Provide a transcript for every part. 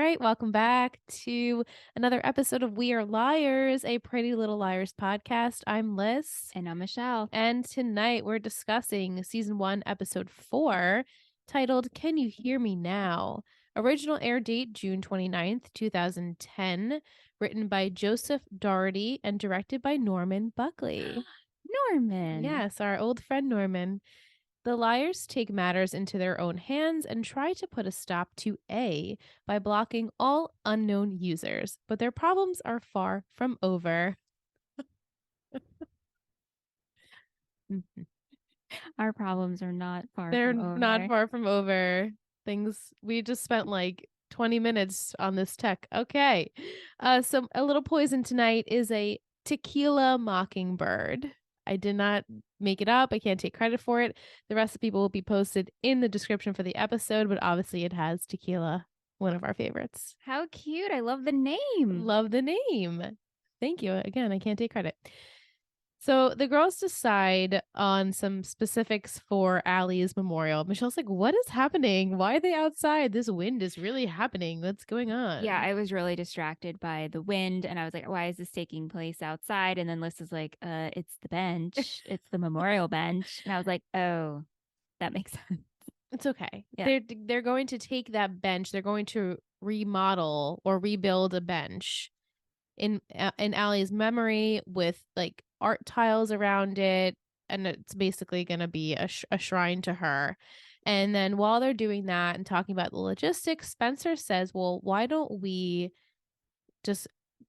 right, welcome back to another episode of We Are Liars, a Pretty Little Liars podcast. I'm Liz. And I'm Michelle. And tonight we're discussing season 1, episode 4, titled Can You Hear Me Now? Original air date June 29th, 2010, written by Joseph Doherty and directed by Norman Buckley. Norman. Yes, our old friend Norman. The liars take matters into their own hands and try to put a stop to A by blocking all unknown users, but their problems are far from over. Our problems are not far They're from over. not far from over. We just spent like 20 minutes on this tech. Okay. So a little poison tonight is a tequila mockingbird. I did not make it up. I can't take credit for it. The recipe will be posted in the description for the episode, but obviously it has tequila, one of our favorites. How cute. I love the name. Love the name. Thank you. Again, I can't take credit. So the girls decide on some specifics for Allie's memorial. Michelle's like, what is happening? Why are they outside? This wind is really happening. What's going on? Yeah, I was really distracted by the wind and I was like, why is this taking place outside? And then Liz is like, it's the bench. It's the memorial bench. And I was like, oh, that makes sense. It's okay. Yeah. They're going to take that bench. They're going to remodel or rebuild a bench in Allie's memory with like art tiles around it, and it's basically going to be a shrine to her. And then while they're doing that and talking about the logistics, Spencer says, well, why don't we just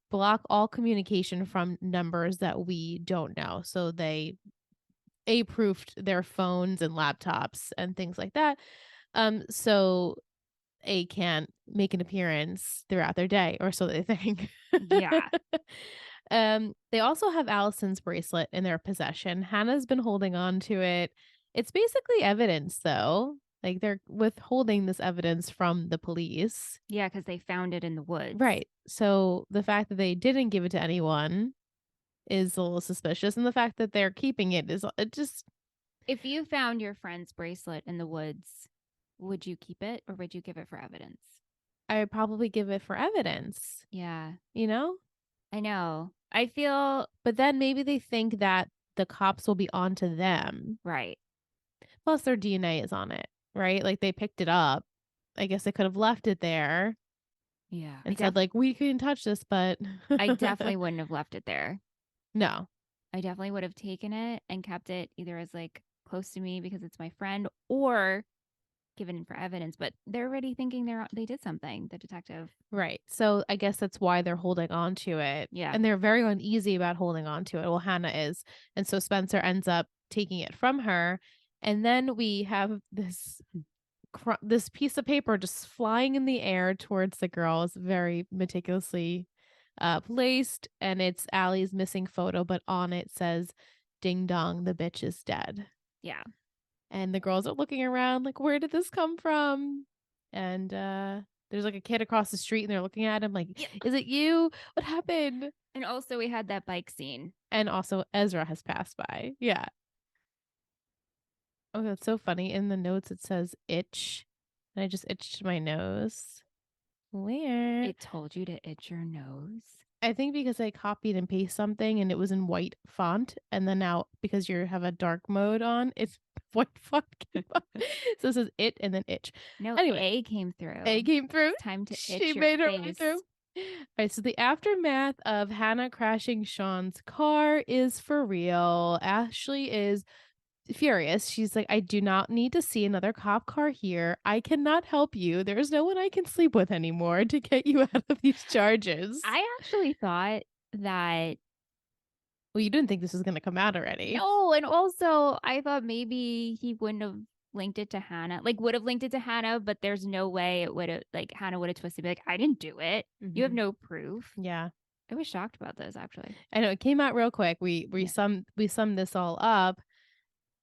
block all communication from numbers that we don't know? So they proofed their phones and laptops and things like that, so A can't make an appearance throughout their day, or so they think. Yeah. They also have Allison's bracelet in their possession. Hannah's been holding on to it. It's basically evidence, though. Like, they're withholding this evidence from the police. Yeah, because they found it in the woods. Right. So the fact that they didn't give it to anyone is a little suspicious. And the fact that they're keeping it is just... If you found your friend's bracelet in the woods, would you keep it or would you give it for evidence? I would probably give it for evidence. Yeah. You know? I know. I feel... But then maybe they think that the cops will be onto them. Right. Plus their DNA is on it, right? Like they picked it up. I guess they could have left it there. Yeah. And said like, we couldn't touch this, but... I definitely wouldn't have left it there. No. I definitely would have taken it and kept it either as like close to me because it's my friend or given it for evidence. But they're already thinking they did something, the detective. Right. So I guess that's why they're holding on to it. Yeah. And they're very uneasy about holding on to it. Well, Hannah is. And so Spencer ends up taking it from her. And then we have this piece of paper just flying in the air towards the girls, very meticulously placed. And it's Allie's missing photo, but on it says, "Ding dong, the bitch is dead." Yeah. And the girls are looking around like, where did this come from? And there's like a kid across the street and they're looking at him like, is it you? What happened? And also we had that bike scene. And also Ezra has passed by. Yeah. Oh, that's so funny. In the notes it says itch. And I just itched my nose. Weird. It told you to itch your nose. I think because I copied and pasted something and it was in white font. And then now because you have a dark mode on, it's white font. So it says it and then itch. No, anyway, A came through. A came through. It's time to itch She your made her face. way through. All right, so the aftermath of Hannah crashing Sean's car is for real. Ashley is furious. She's like, I do not need to see another cop car here. I cannot help you. There's no one I can sleep with anymore to get you out of these charges. I actually thought that... Well, you didn't think this was going to come out already. No, and also I thought maybe he wouldn't have linked it to Hannah. Like would have linked it to Hannah, but there's no way it would have, like Hannah would have twisted, be like, I didn't do it. Mm-hmm. You have no proof. Yeah. I was shocked about this actually. I know it came out real quick. We summed this all up.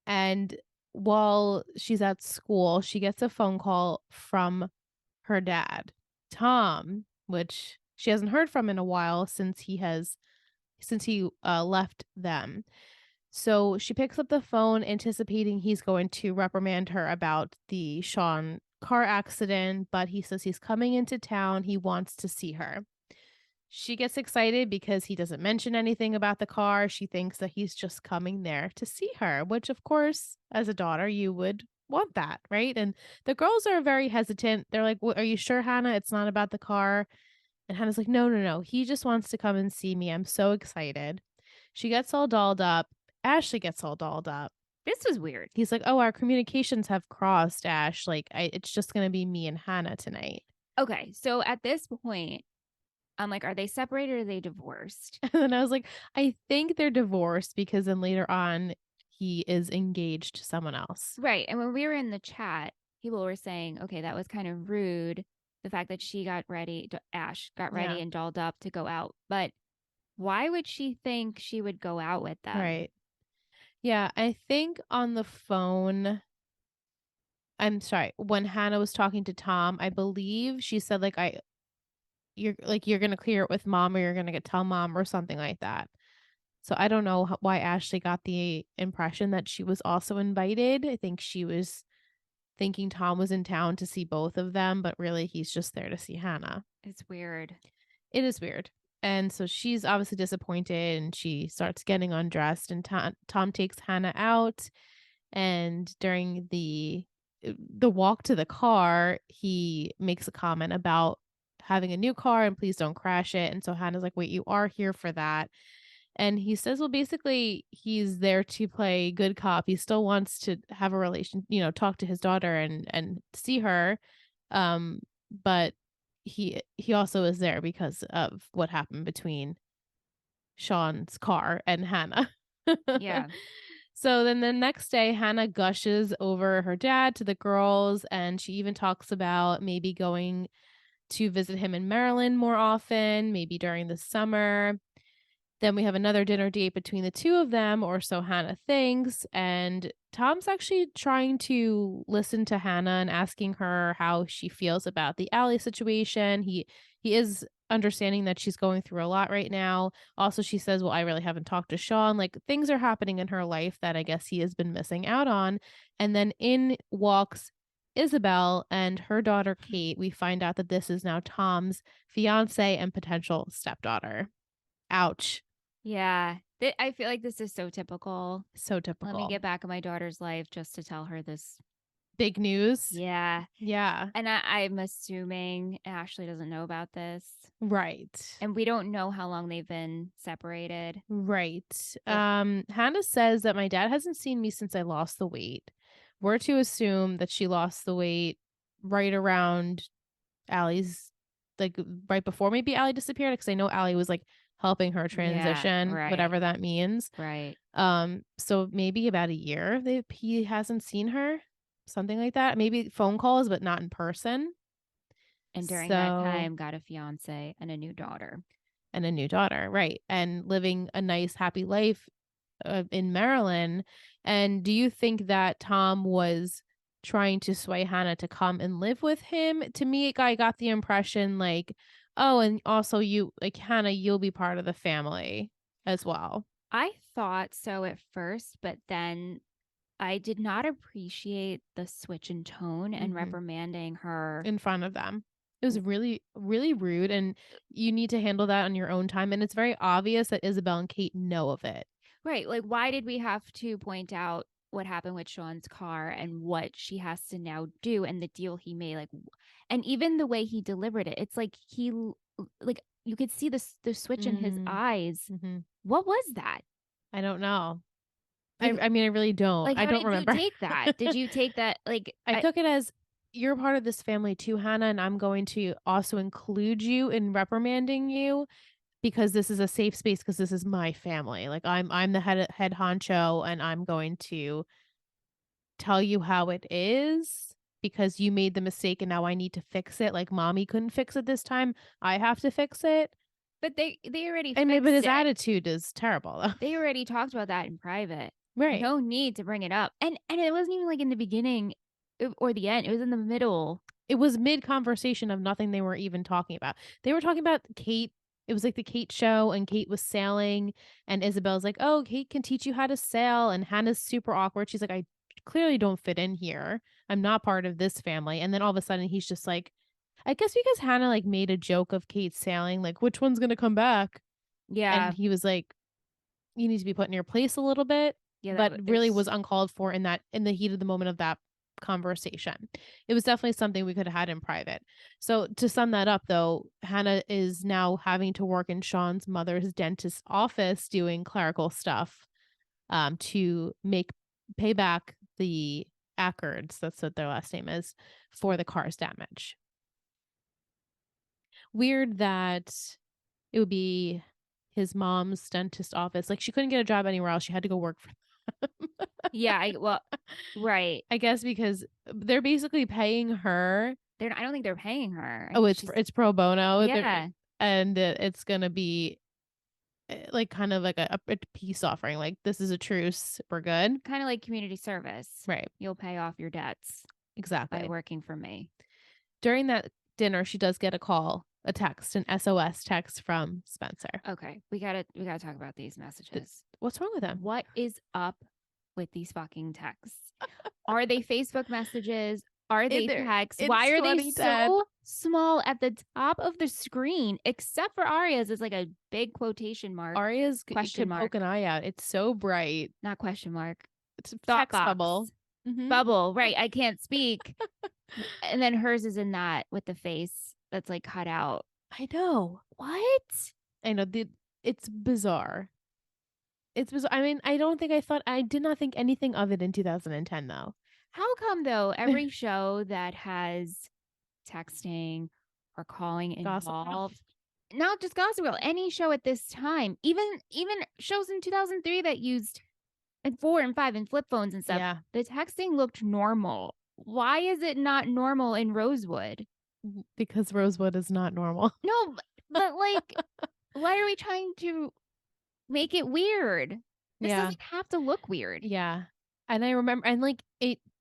And while she's at school, she gets a phone call from her dad, Tom, which she hasn't heard from in a while since he left them. So she picks up the phone, anticipating he's going to reprimand her about the Sean car accident, but he says he's coming into town. He wants to see her. She gets excited because he doesn't mention anything about the car. She thinks that he's just coming there to see her, which, of course, as a daughter, you would want that, right? And the girls are very hesitant. They're like, Are you sure, Hannah? It's not about the car. And Hannah's like, No, no, no. He just wants to come and see me. I'm so excited. She gets all dolled up. Ashley gets all dolled up. This was weird. He's like, "Oh, our communications have crossed, Ash. Like, it's just gonna be me and Hannah tonight." Okay, so at this point, I'm like, are they separated or are they divorced? And then I was like, "I think they're divorced because then later on he is engaged to someone else." Right. And when we were in the chat, people were saying, okay, that was kind of rude. The fact that she got ready, Ash got ready Yeah, and dolled up to go out. But why would she think she would go out with them? right. Yeah, I think on the phone, I'm sorry, when Hannah was talking to Tom, I believe she said like you're gonna clear it with mom or you're gonna tell mom or something like that. So I don't know why Ashley got the impression that she was also invited. I think she was thinking Tom was in town to see both of them, but really he's just there to see Hannah. It's weird. It is weird. And so she's obviously disappointed and she starts getting undressed and Tom takes Hannah out and during the walk to the car, he makes a comment about having a new car and please don't crash it. And so Hannah's like, "Wait, you are here for that?" And he says, well, basically, he's there to play good cop. He still wants to have a relation, talk to his daughter and see her. Um, but he also is there because of what happened between Sean's car and Hannah. Yeah. So then the next day, Hannah gushes over her dad to the girls, and she even talks about maybe going to visit him in Maryland more often, maybe during the summer. Then we have another dinner date between the two of them, or so Hannah thinks. And Tom's actually trying to listen to Hannah and asking her how she feels about the Allie situation. He is understanding that she's going through a lot right now. Also, she says, "Well, I really haven't talked to Sean." Like things are happening in her life that I guess he has been missing out on. And then in walks Isabel and her daughter Kate. We find out that this is now Tom's fiance and potential stepdaughter. Ouch. Yeah. I feel like this is so typical. So Let me typical. get back in my daughter's life just to tell her this. Big news. Yeah. Yeah. And I'm assuming Ashley doesn't know about this. Right. And we don't know how long they've been separated. Right. But Hannah says that my dad hasn't seen me since I lost the weight. We're to assume that she lost the weight right around Allie's, like right before maybe Allie disappeared, because I know Allie was like helping her yeah, transition, right. whatever that means. Right. So maybe about a year he hasn't seen her, something like that. Maybe phone calls, but not in person. And during that So time got a fiance and a new daughter. and a new daughter, right? And living a nice, happy life in Maryland. And do you think that Tom was trying to sway Hannah to come and live with him? To me, I got the impression like, oh, and also you, like Hannah, you'll be part of the family as well. I thought so at first, but then I did not appreciate the switch in tone and Hmm. reprimanding her. In front of them. It was really, really rude. And you need to handle that on your own time. And it's very obvious that Isabel and Kate know of it. Right. Like, why did we have to point out what happened with Sean's car and what she has to now do and the deal he made? Like, and even the way he delivered it, it's like like, you could see the switch in his eyes. Mm-hmm. What was that? I don't know. Like, I mean, I really don't. like I how don't did you remember. take that? Did you take that? Like, I took it as you're part of this family too, Hannah, and I'm going to also include you in reprimanding you because this is a safe space because this is my family. Like I'm the head honcho and I'm going to tell you how it is because you made the mistake and now I need to fix it. Like mommy couldn't fix it this time. I have to fix it. but they already And maybe fixed his it. attitude is terrible. They already talked about that in private. Right. No need to bring it up. And it wasn't even like in the beginning or the end. It was in the middle. It was mid conversation of nothing they were even talking about. They were talking about Kate. It was like the Kate show, and Kate was sailing, and Isabel's like, "Oh, Kate can teach you how to sail," and Hannah's super awkward. She's like, "I clearly don't fit in here. I'm not part of this family. And then all of a sudden he's just like, I guess because Hannah like made a joke of Kate sailing, like, which one's gonna come back? And Yeah. he was like, you need to be put in your place a little bit, Yeah, but really was it's uncalled for in the heat of the moment of that conversation. It was definitely something we could have had in private. So to sum that up though, Hannah is now having to work in Sean's mother's dentist's office doing clerical stuff to pay back the Ackards, that's what their last name is, for the car's damage. Weird that it would be his mom's dentist office. Like she couldn't get a job anywhere else. She had to go work for them. yeah, right. I guess because they're basically paying her. I don't think they're paying her. I Oh, think it's pro bono. yeah, And it's gonna be like kind of like a peace offering. Like this is a truce. We're good. kind of like community service. Right. You'll pay off your debts Exactly. by working for me. During that dinner, she does get a text, an SOS text from Spencer. Okay, we gotta talk about these messages. What's wrong with them? What is up with these fucking texts? Are they Facebook messages? Are they texts? Why are they so small at the top of the screen? Except for Arya's, is like a big quotation mark. Arya's question mark. Poke an eye out. It's so bright. Not question mark. It's a Thought text box. bubble. Mm-hmm. Bubble. Right. I can't speak. And then hers is in that with the face that's like cut out. I know. What? I know. It's bizarre. It's bizarre. I mean, I did not think anything of it in 2010 though. How come though every show that has texting or calling involved, not just Gossip Girl, any show at this time, even shows in 2003 that used and 4 and 5 and flip phones and stuff, Yeah. the texting looked normal. Why is it not normal in Rosewood? Because Rosewood is not normal. No, but like, why are we trying to make it weird? This doesn't have to look weird. Yeah. And I remember, and like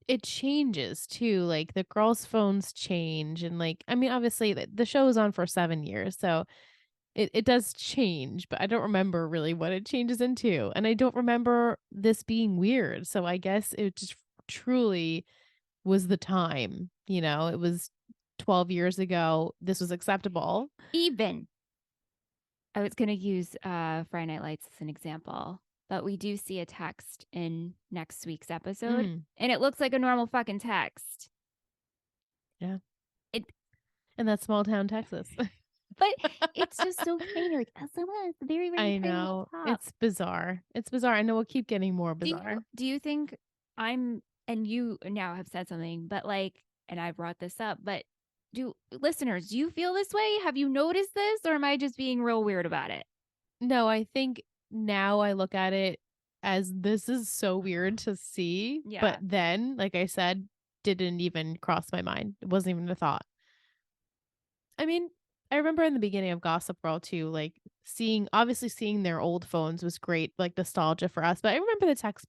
it changes too. Like the girls' phones change, and like I mean, obviously the show is on for 7 years, so it does change. But I don't remember really what it changes into, and I don't remember this being weird. So I guess it just truly was the time. You know, it was 12 years ago. This was acceptable. Even I was going to use Friday Night Lights as an example. But we do see a text in next week's episode, and it looks like a normal fucking text. Yeah. In that small town Texas. But it's just so tiny, like SMS, very, very I know. It's bizarre. It's bizarre. I know we'll keep getting more bizarre. Do you think and you now have said something, but like, and I brought this up, but listeners, do you feel this way? Have you noticed this, or am I just being real weird about it? No, I think now I look at it as this is so weird to see. Yeah. But then, like I said, didn't even cross my mind. It wasn't even a thought. I mean, I remember in the beginning of Gossip Girl too, like seeing their old phones was great, like nostalgia for us. But I remember the text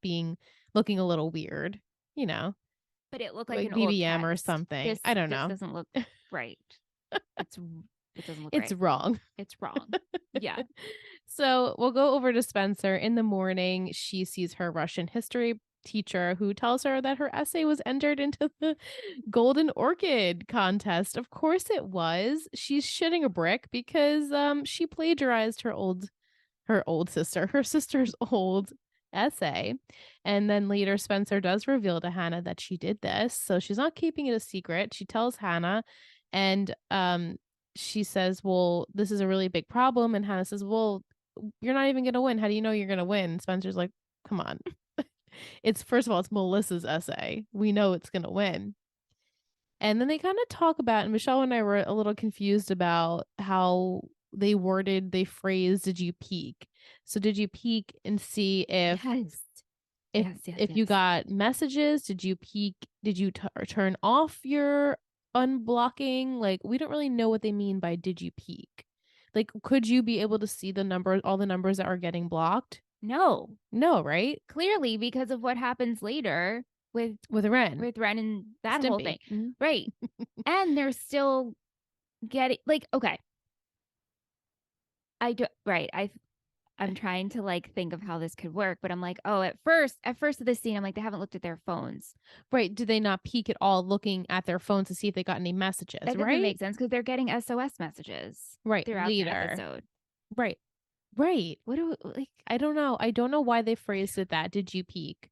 looking a little weird, you know. But it looked like an BBM old or something. I don't know. This doesn't look right. It doesn't look it's right. Wrong. It's wrong. Yeah. So we'll go over to Spencer. In the morning, she sees her Russian history teacher who tells her that her essay was entered into the Golden Orchid contest. Of course it was. She's shitting a brick because she plagiarized her sister's old essay. And then later Spencer does reveal to Hannah that she did this. So she's not keeping it a secret. She tells Hannah, and she says, well, this is a really big problem. And Hannah says, well, you're not even going to win. How do you know you're going to win? Spencer's like, come on. First of all, it's Melissa's essay. We know it's going to win. And then they kind of talk about, and Michelle and I were a little confused about how they phrased, did you peek? So did you peek and see if you got messages? Did you peek? Did you turn off your unblocking? Like, we don't really know what they mean by did you peek. Like, could you be able to see all the numbers that are getting blocked? No, right? Clearly, because of what happens later with Ren and that Stimpy. Whole thing, right? And they're still getting okay. I'm trying to like think of how this could work, but I'm like, oh, at first of this scene, I'm like, they haven't looked at their phones. Right. Do they not peek at all looking at their phones to see if they got any messages, That doesn't right? make sense because they're getting SOS messages Right. throughout the Later. episode. Right. Right. What do like? I don't know. I don't know why they phrased it that. Did you peek?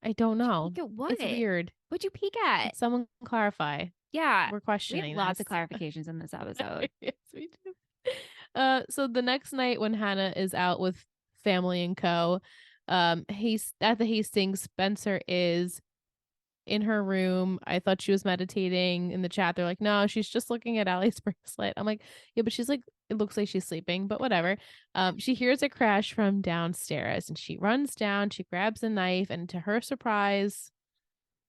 I don't Did you know. peek at what? It's weird. What'd you peek at? Could someone clarify? Yeah, We're we have questioning lots of this. clarifications in this episode. Yes, we do. So the next night when Hannah is out with family and co, at the Hastings, Spencer is in her room. I thought she was meditating. In the chat, they're like, no, she's just looking at Allie's bracelet. I'm like, yeah, but she's like, it looks like she's sleeping, but whatever. She hears a crash from downstairs and she runs down, she grabs a knife, and to her surprise,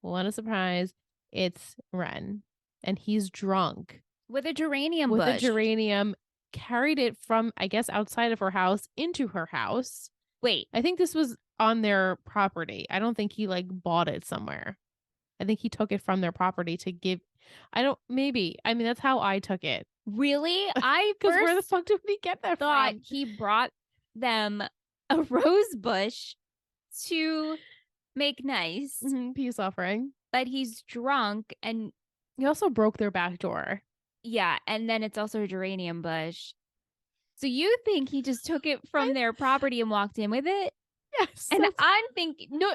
what a surprise, it's Ren. And he's drunk With a geranium with a bush. geranium, carried it from, I guess, outside of her house into her house. Wait, I think this was on their property. I don't think he like bought it somewhere. I think he took it from their property to give. I don't, maybe. I mean, that's how I took it. really? I Because where the first fuck did we get that thought from? he brought them a rose bush to make nice, Peace offering. but he's drunk and He also broke their back door. yeah, and then it's also a geranium bush. So you think he just took it from their property and walked in with it? Yes. And I'm thinking, no,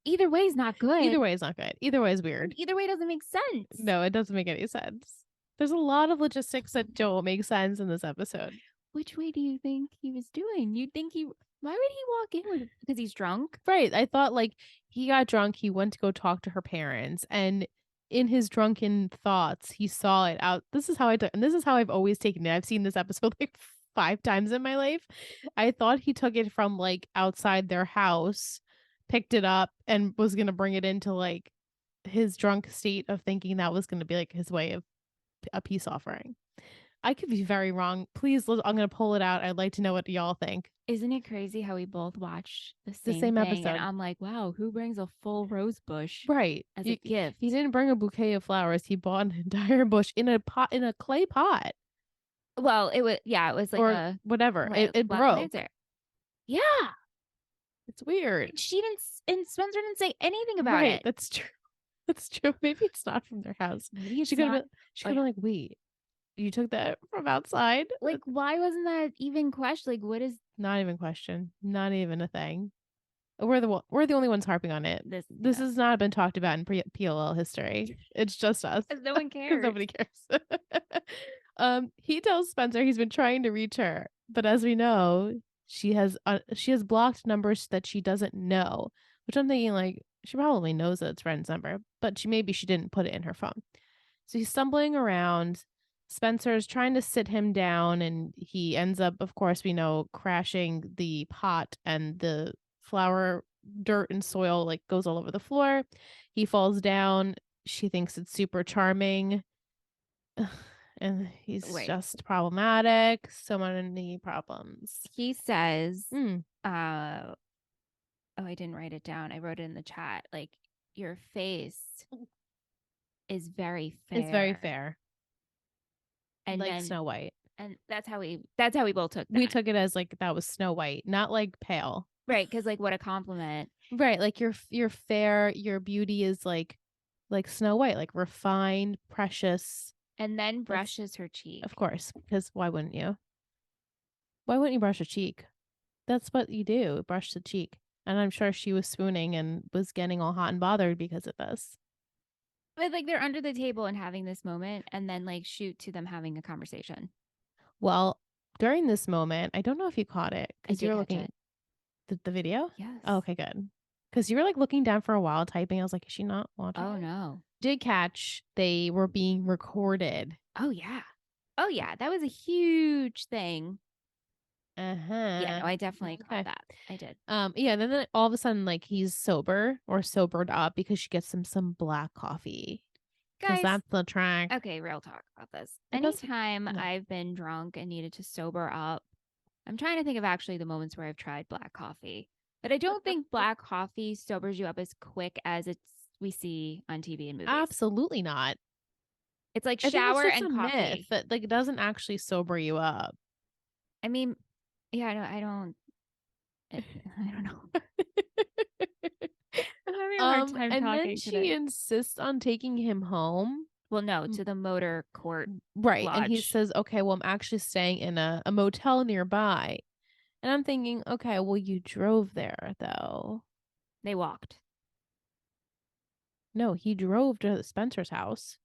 either way is not good. Either way is not good. Either way is weird. Either way doesn't make sense. No, it doesn't make any sense. There's a lot of logistics that don't make sense in this episode. Which way do you think he was doing? You think why would he walk in with because he's drunk? Right. I thought like he got drunk, he went to go talk to her parents, and in his drunken thoughts, he saw it out. This is how I took, and this is how I've always taken it. I've seen this episode like 5 times in my life. I thought he took it from like outside their house, picked it up, and was gonna bring it into like his drunk state of thinking that was gonna be like his way of a peace offering. I could be very wrong. Please, I'm gonna pull it out. I'd like to know what y'all think. Isn't it crazy how we both watched the same same thing? episode. And I'm like, wow, who brings a full rose bush Right. as a gift? He didn't bring a bouquet of flowers. He bought an entire bush in a pot, in a clay pot. Well, it was like or a whatever. like, It black broke. planter. Yeah, It's weird. and she didn't, and Spencer didn't say anything about Right. it. That's true. That's true. Maybe it's not from their house. Maybe it's She could not. have been. She could have been like, "Wait, you took that from outside?" Like, why wasn't that even question? Like, what is Not even question. Not even a thing. We're the only ones harping on it. this? This has not been talked about in PLL history. It's just us. Because no one Because cares. nobody cares. He tells Spencer he's been trying to reach her, but as we know, she has blocked numbers that she doesn't know. Which I'm thinking, like, she probably knows that it's Ren's number, but maybe she didn't put it in her phone. So he's stumbling around. Spencer's trying to sit him down, and he ends up, of course, we know, crashing the pot, and the flour, dirt, and soil like goes all over the floor. He falls down. She thinks it's super charming. And he's just problematic. So many problems. He says, oh, I didn't write it down. I wrote it in the chat. Like, your face is very fair. It's very fair. And like then, Snow White. And that's how we both took that. We took it as like that was Snow White, not like pale. Right, because like what a compliment. Right, like you're fair, your beauty is like Snow White, like refined, precious. And then brushes her cheek. Of course, because why wouldn't you? Why wouldn't you brush a cheek? That's what you do, brush the cheek. And I'm sure she was swooning and was getting all hot and bothered because of this. But like they're under the table and having this moment, and then like shoot to them having a conversation. Well, during this moment, I don't know if you caught it because you were looking at the video. Yes. Oh, okay, good. Because you were like looking down for a while typing. I was like, is she not watching? Oh no. Did catch they were being recorded. Oh yeah. Oh yeah. That was a huge thing. Yeah, no, I definitely caught that. I did. Yeah, then all of a sudden, like he's sober or sobered up because she gets him some black coffee. Guys, that's the track. Okay, real talk about this. Anytime I've been drunk and needed to sober up, I'm trying to think of actually the moments where I've tried black coffee. But I don't think black coffee sobers you up as quick as we see on TV and movies. Absolutely not. It's like shower and coffee. Myth that like it doesn't actually sober you up. I mean, yeah, I don't. I don't know. I'm having a hard time And then talking she today. insists on taking him home. Well, no, to the motor court Right. And he lodge. says, okay, well, I'm actually staying in a motel nearby. And I'm thinking, okay, well, you drove there, though. They walked. No, he drove to Spencer's house.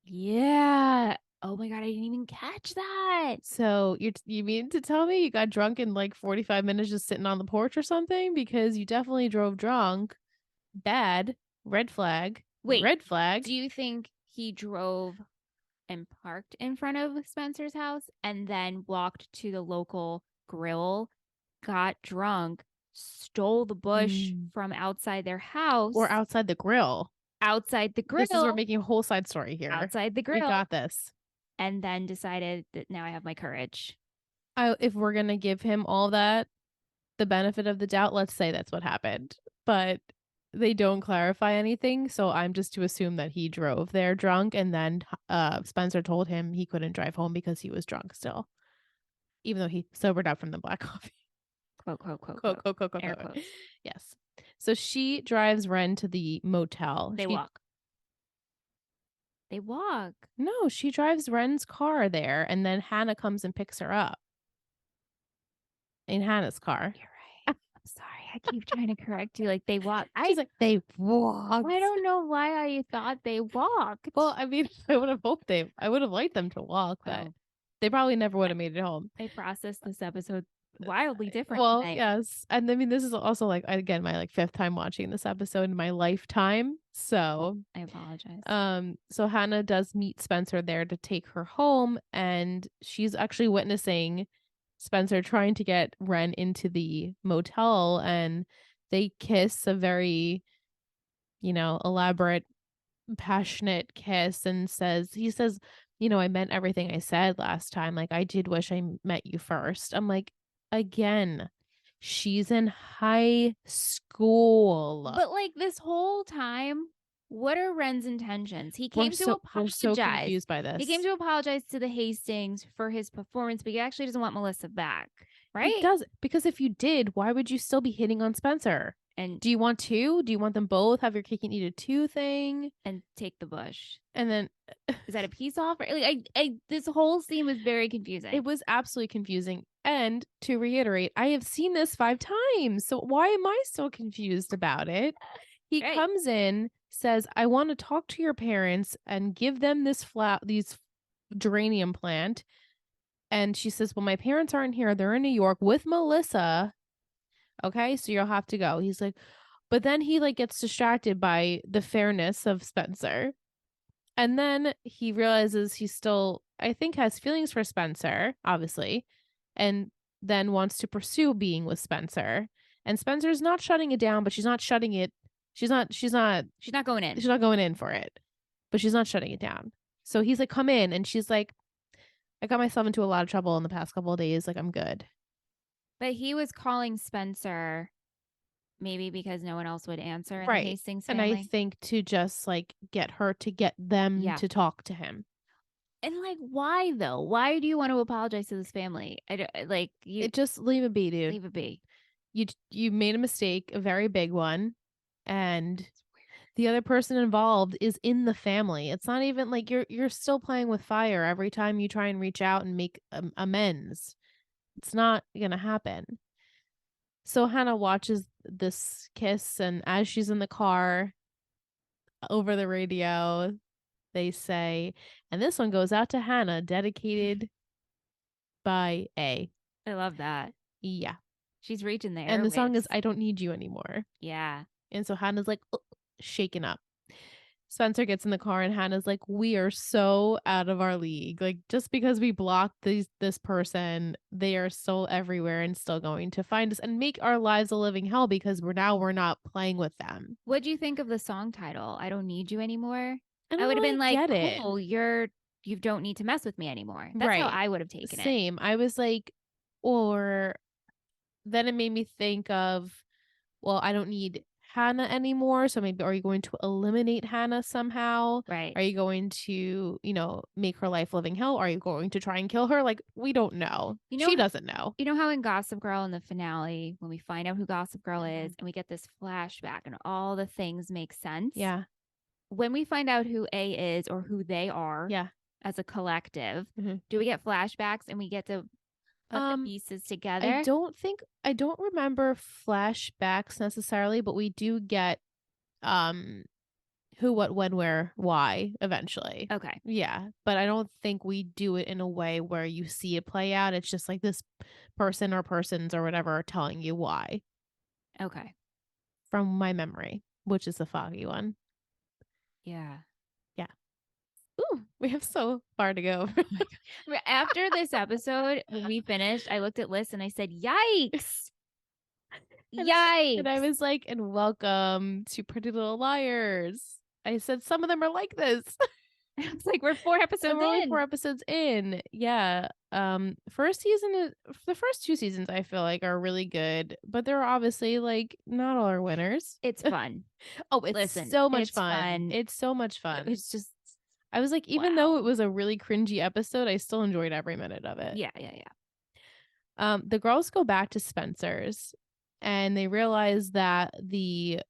Yeah. Oh my god, I didn't even catch that. So you mean to tell me you got drunk in like 45 minutes just sitting on the porch or something? Because you definitely drove drunk. Bad. Red flag. Wait, Red flag. do you think he drove and parked in front of Spencer's house and then walked to the local grill, got drunk, stole the bush from outside their house, Or outside the grill. outside the This is we're grill, making a whole side story here. outside the We grill, got this. and then decided that now I have my courage. If we're gonna give him all that, the benefit of the doubt, let's say that's what happened. But they don't clarify anything, so I'm just to assume that he drove there drunk, and then Spencer told him he couldn't drive home because he was drunk still, even though he sobered up from the black coffee. Quote, quote, quote, Quote, quote. quote, quote, quote, Air quote. quotes. Yes. So she drives Ren to the motel. They walk. They walk. No, she drives Ren's car there, and then Hannah comes and picks her up in Hannah's car. You're right. I'm sorry. I keep trying to correct you. Like they walk. She's like, they walked. I don't know why I thought they walked. Well, I mean, I would have liked them to walk, but they probably never would have made it home. I processed this episode wildly different. Well, yes. And I mean, this is also like, again, my like fifth time watching this episode in my lifetime. So I apologize. So Hannah does meet Spencer there to take her home, and she's actually witnessing Spencer trying to get Ren into the motel, and they kiss a very, elaborate, passionate kiss, and he says, I meant everything I said last time. Like, I did wish I met you first. I'm like, again, she's in high school. But like this whole time, what are Ren's intentions? He came to apologize. We're so confused by this. He came to apologize to the Hastings for his performance, but he actually doesn't want Melissa back, right? He does, because if you did, why would you still be hitting on Spencer? And do you want two? Do you want them both? Have your cake and eat it too thing? And take the bush. And then is that a peace offer? Like this whole scene was very confusing. It was absolutely confusing. And to reiterate, I have seen this 5 times. So why am I so confused about it? He comes in, says, I want to talk to your parents and give them these geranium plant. And she says, well, my parents aren't here. They're in New York with Melissa. Okay, so you'll have to go. He's like, but then he like gets distracted by the fairness of Spencer. And then he realizes he still, I think, has feelings for Spencer, obviously, and then wants to pursue being with Spencer. And Spencer's not shutting it down, but she's not shutting it. She's not going in. She's not going in for it, but she's not shutting it down. So he's like, come in. And she's like, I got myself into a lot of trouble in the past couple of days. Like, I'm good. But he was calling Spencer maybe because no one else would answer in the Hastings family. And I think to just like get them to talk to him. And like, why though? Why do you want to apologize to this family? Just leave it be, dude. Leave it be. You made a mistake, a very big one, and the other person involved is in the family. It's not even like you're still playing with fire every time you try and reach out and make amends. It's not gonna happen. So Hannah watches this kiss, and as she's in the car, over the radio, they say, and this one goes out to Hannah, dedicated by A. I love that. Yeah. She's reaching there. And the song is I Don't Need You Anymore. Yeah. And so Hannah's like shaken up. Spencer gets in the car and Hannah's like, we are so out of our league. Like, just because we blocked this person, they are still everywhere and still going to find us and make our lives a living hell because we're not playing with them. What do you think of the song title? I Don't Need You Anymore. I would have been like, cool, you don't need to mess with me anymore. That's how I would have taken it. Same. I was like, or then it made me think of, well, I don't need Hannah anymore. So maybe are you going to eliminate Hannah somehow? Right. Are you going to, make her life living hell? Are you going to try and kill her? Like, we don't know. You know, She doesn't know. you know how in Gossip Girl in the finale, when we find out who Gossip Girl is Mhm. and we get this flashback and all the things make sense? Yeah. When we find out who A is or who they are Yeah. as a collective, hmm do we get flashbacks and we get to put the Um, pieces I together? don't remember flashbacks necessarily, but we do get um who, what, when, where, why eventually. Okay. Yeah, but I don't think we do it in a way where you see it play out. It's just like this person or persons or whatever are telling you why Okay. from my memory, which is the foggy one. Yeah. Yeah. Ooh, we have so far to go. Oh my God. After this episode, when we finished, I looked at lists and I said, "Yikes! And I Yikes!" was like, and welcome to Pretty Little Liars. I said some of them are like this. I was like, "We're 4 episodes And we're only in." 4 episodes in. Yeah. The first two seasons I feel like are really good, but there are obviously like not all are winners. It's fun. Oh, it's Listen, so much it's fun. fun. It's so much fun. It's just I was like, even though wow. it was a really cringy episode, I still enjoyed every minute of it. Yeah, yeah, yeah. The girls go back to Spencer's and they realize that the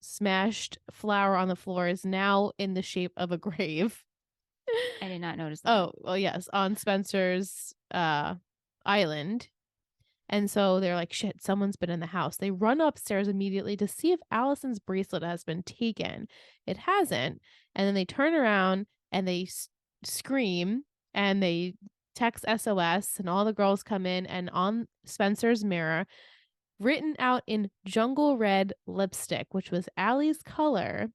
smashed flower on the floor is now in the shape of a grave. I did not notice that. Oh, well, yes, on Spencer's island. And so they're like, shit, someone's been in the house. They run upstairs immediately to see if Allison's bracelet has been taken. It hasn't. And then they turn around and they scream and they text SOS, and all the girls come in. And on Spencer's mirror, written out in jungle red lipstick, which was Allie's color,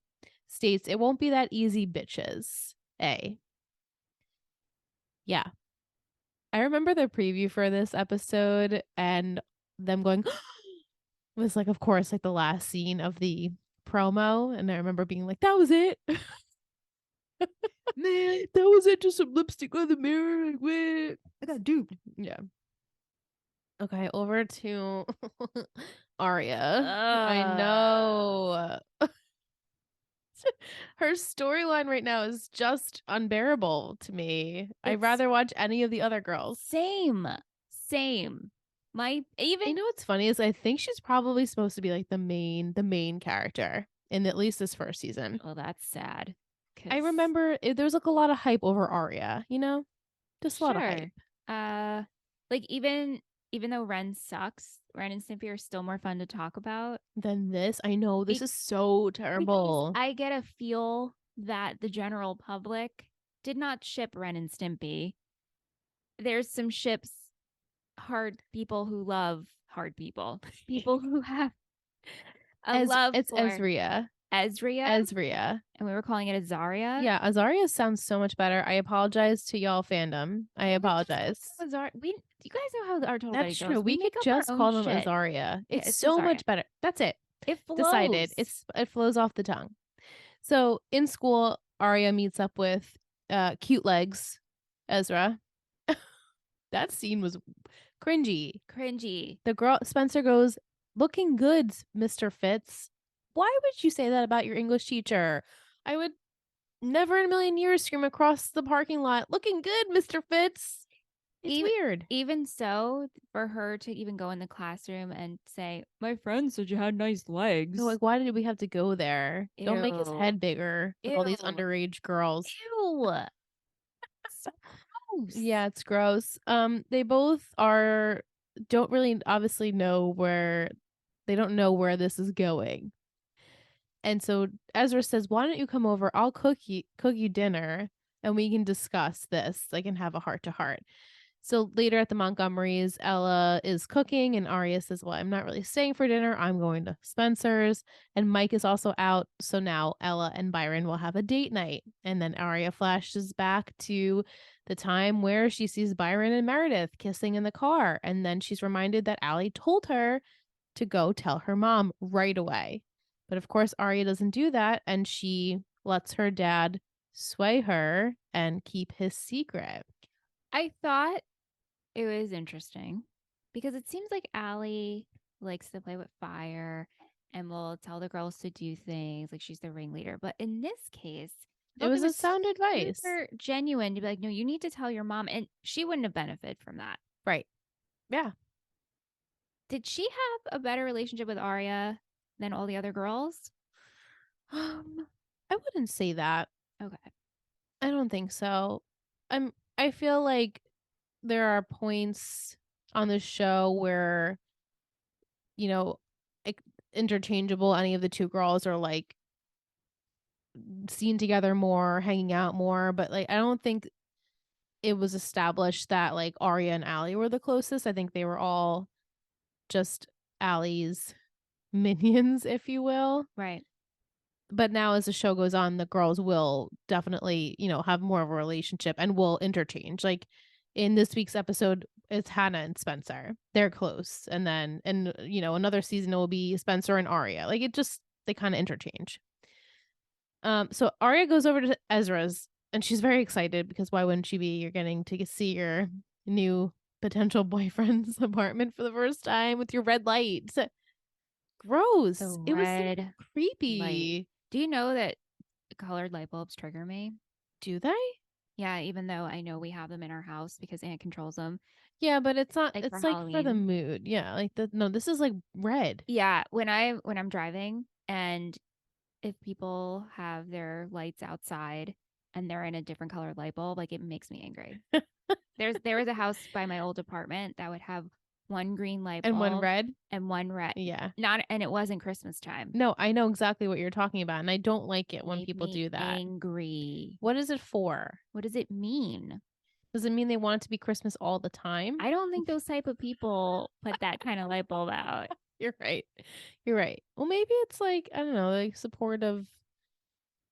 states, "It won't be that easy, bitches. A." Yeah. I remember the preview for this episode and them going was like, of course, like the last scene of the promo. And I remember being like, that was it. Man, that was it. Just some lipstick on the mirror. Like, I got duped. yeah. Okay, over to Arya. I Uh, know. Her storyline right now is just unbearable to me. I'd it's rather watch any of the other girls. same. Same. My even You know what's funny is I think she's probably supposed to be like the main character in at least this first season. well, that's sad. I 'Cause remember there was like a lot of hype over Arya, just a lot of sure. hype. Like even though Ren sucks, Ren and Snippy are still more fun to talk about. Then this, I know this is so Because terrible. I get a feel that the general public did not ship Ren and Stimpy. There's some ships, hard people who love hard people, people who have a As love it's for Ezria. Ezria, Ezria. and we were calling it Azaria. Yeah, Azaria sounds so much better. I apologize to y'all fandom. I Can we just apologize. call them Azaria? You guys know how our total That's buddy true. goes. We We could make up our just own call them shit. Azaria. Yeah, It's it's so Azaria. much better. That's it. It flows. Decided. It flows off the tongue. So in school, Arya meets up with cute legs, Ezra. That scene was cringy. Cringy. The girl Spencer goes, "Looking good, Mr. Fitz." Why would you say that about your English teacher? I would never in a million years scream across the parking lot, "Looking good, Mr. Fitz." It's weird. Even so, for her to even go in the classroom and say, "My friend said you had nice legs." So, like, why did we have to go there? Don't make his Ew. head bigger with all these Ew. underage girls. Ew. So gross. Yeah, it's gross. They both don't really obviously know where they don't know where this is going. And so Ezra says, "Why don't you come over? I'll cook you dinner and we can discuss this. I can have a heart to heart." So later at the Montgomerys, Ella is cooking and Arya says, "Well, I'm not really staying for dinner. I'm going to Spencer's." And Mike is also out. So now Ella and Byron will have a date night. And then Arya flashes back to the time where she sees Byron and Meredith kissing in the car. And then she's reminded that Allie told her to go tell her mom right away. But of course, Arya doesn't do that. And she lets her dad sway her and keep his secret. I thought it was interesting because it seems like Allie likes to play with fire and will tell the girls to do things like she's the ringleader. But in this case, I It felt was it a was sound advice. super genuine to be like, no, you need to tell your mom. And she wouldn't have benefited from that. Right. Yeah. Did she have a better relationship with Arya than all the other girls? I wouldn't say that. Okay. I don't think so. I feel like there are points on the show where, you know, like interchangeable any of the two girls are like seen together more, hanging out more, but like I don't think it was established that like Arya and Allie were the closest. I think they were all just Allie's minions, if you will. Right. But now as the show goes on, the girls will definitely, have more of a relationship and will interchange. Like in this week's episode, it's Hannah and Spencer. They're close. And then another season it will be Spencer and Arya. Like it just they kind of interchange. So Arya goes over to Ezra's and she's very excited because why wouldn't she be? You're getting to see your new potential boyfriend's apartment for the first time with your red light. The Gross. It was so red light. creepy. Do you know that colored light bulbs trigger me? Do they? Yeah, even though I know we have them in our house because Aunt controls them, Yeah, but it's not like for it's like for the Halloween. mood. Yeah, like no, this is like red. Yeah, when I'm driving and if people have their lights outside and they're in a different colored light bulb, like it makes me angry. There was a house by my old apartment that would have one green light And one bulb red? and one red. Yeah. Not and it wasn't Christmas time. No, I know exactly what you're talking about, and I don't like it when Made people me do that. angry. What is it for? What does it mean? Does it mean they want it to be Christmas all the time? I don't think those type of people put that kind of light bulb out. You're right. You're right. Well, maybe it's like, I don't know, like support of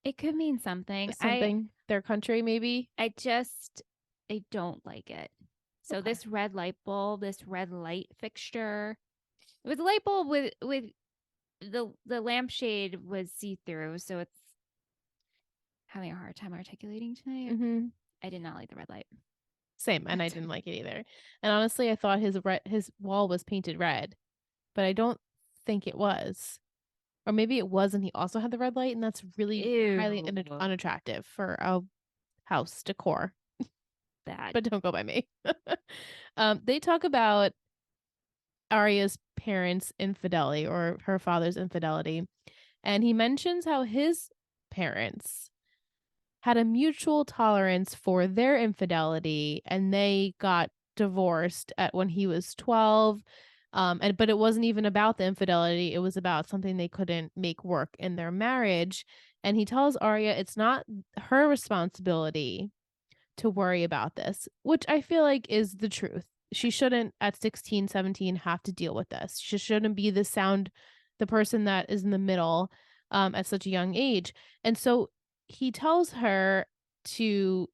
It could mean something. something, their country, maybe. I just I don't like it. So Okay. this red light bulb, this red light fixture, it was a light bulb with the lampshade was see through, so it's having a hard time articulating tonight. Mm-hmm. I did not like the red light. Same, and I didn't like it either. And honestly, I thought his wall was painted red, but I don't think it was. Or maybe it was, and he also had the red light, and that's really highly Ew, unattractive for a house decor. bad. But don't go by me. They talk about Arya's parents' infidelity or her father's infidelity, and he mentions how his parents had a mutual tolerance for their infidelity, and they got divorced at when he was 12. But it wasn't even about the infidelity, it was about something they couldn't make work in their marriage. And he tells Arya it's not her responsibility to worry about this, which I feel like is the truth. She shouldn't at 16, 17 have to deal with this. She shouldn't be the person that is in the middle at such a young age. And so he tells her to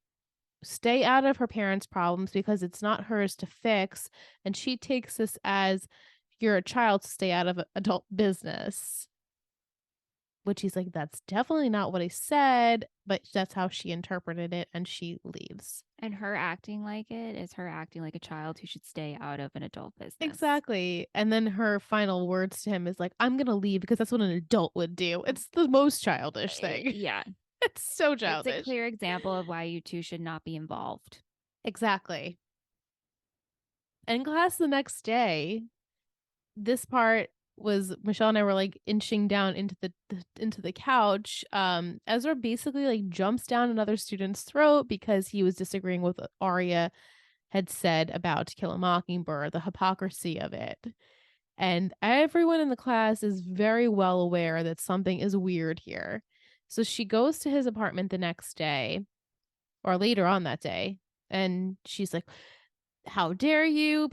stay out of her parents' problems because it's not hers to fix. And she takes this as you're a child to stay out of adult business. Which he's like, that's definitely not what I said, but that's how she interpreted it, and she leaves. And her acting like it is her acting like a child who should stay out of an adult business. Exactly. And then her final words to him is like, I'm going to leave because that's what an adult would do. It's the most childish thing. Yeah. It's so childish. It's a clear example of why you two should not be involved. Exactly. In class the next day, this part was Michelle and I were like inching down into the couch. Ezra basically like jumps down another student's throat because he was disagreeing with what Arya had said about To Kill a Mockingbird, the hypocrisy of it. And everyone in the class is very well aware that something is weird here. So she goes to his apartment the next day or later on that day, and she's like, how dare you?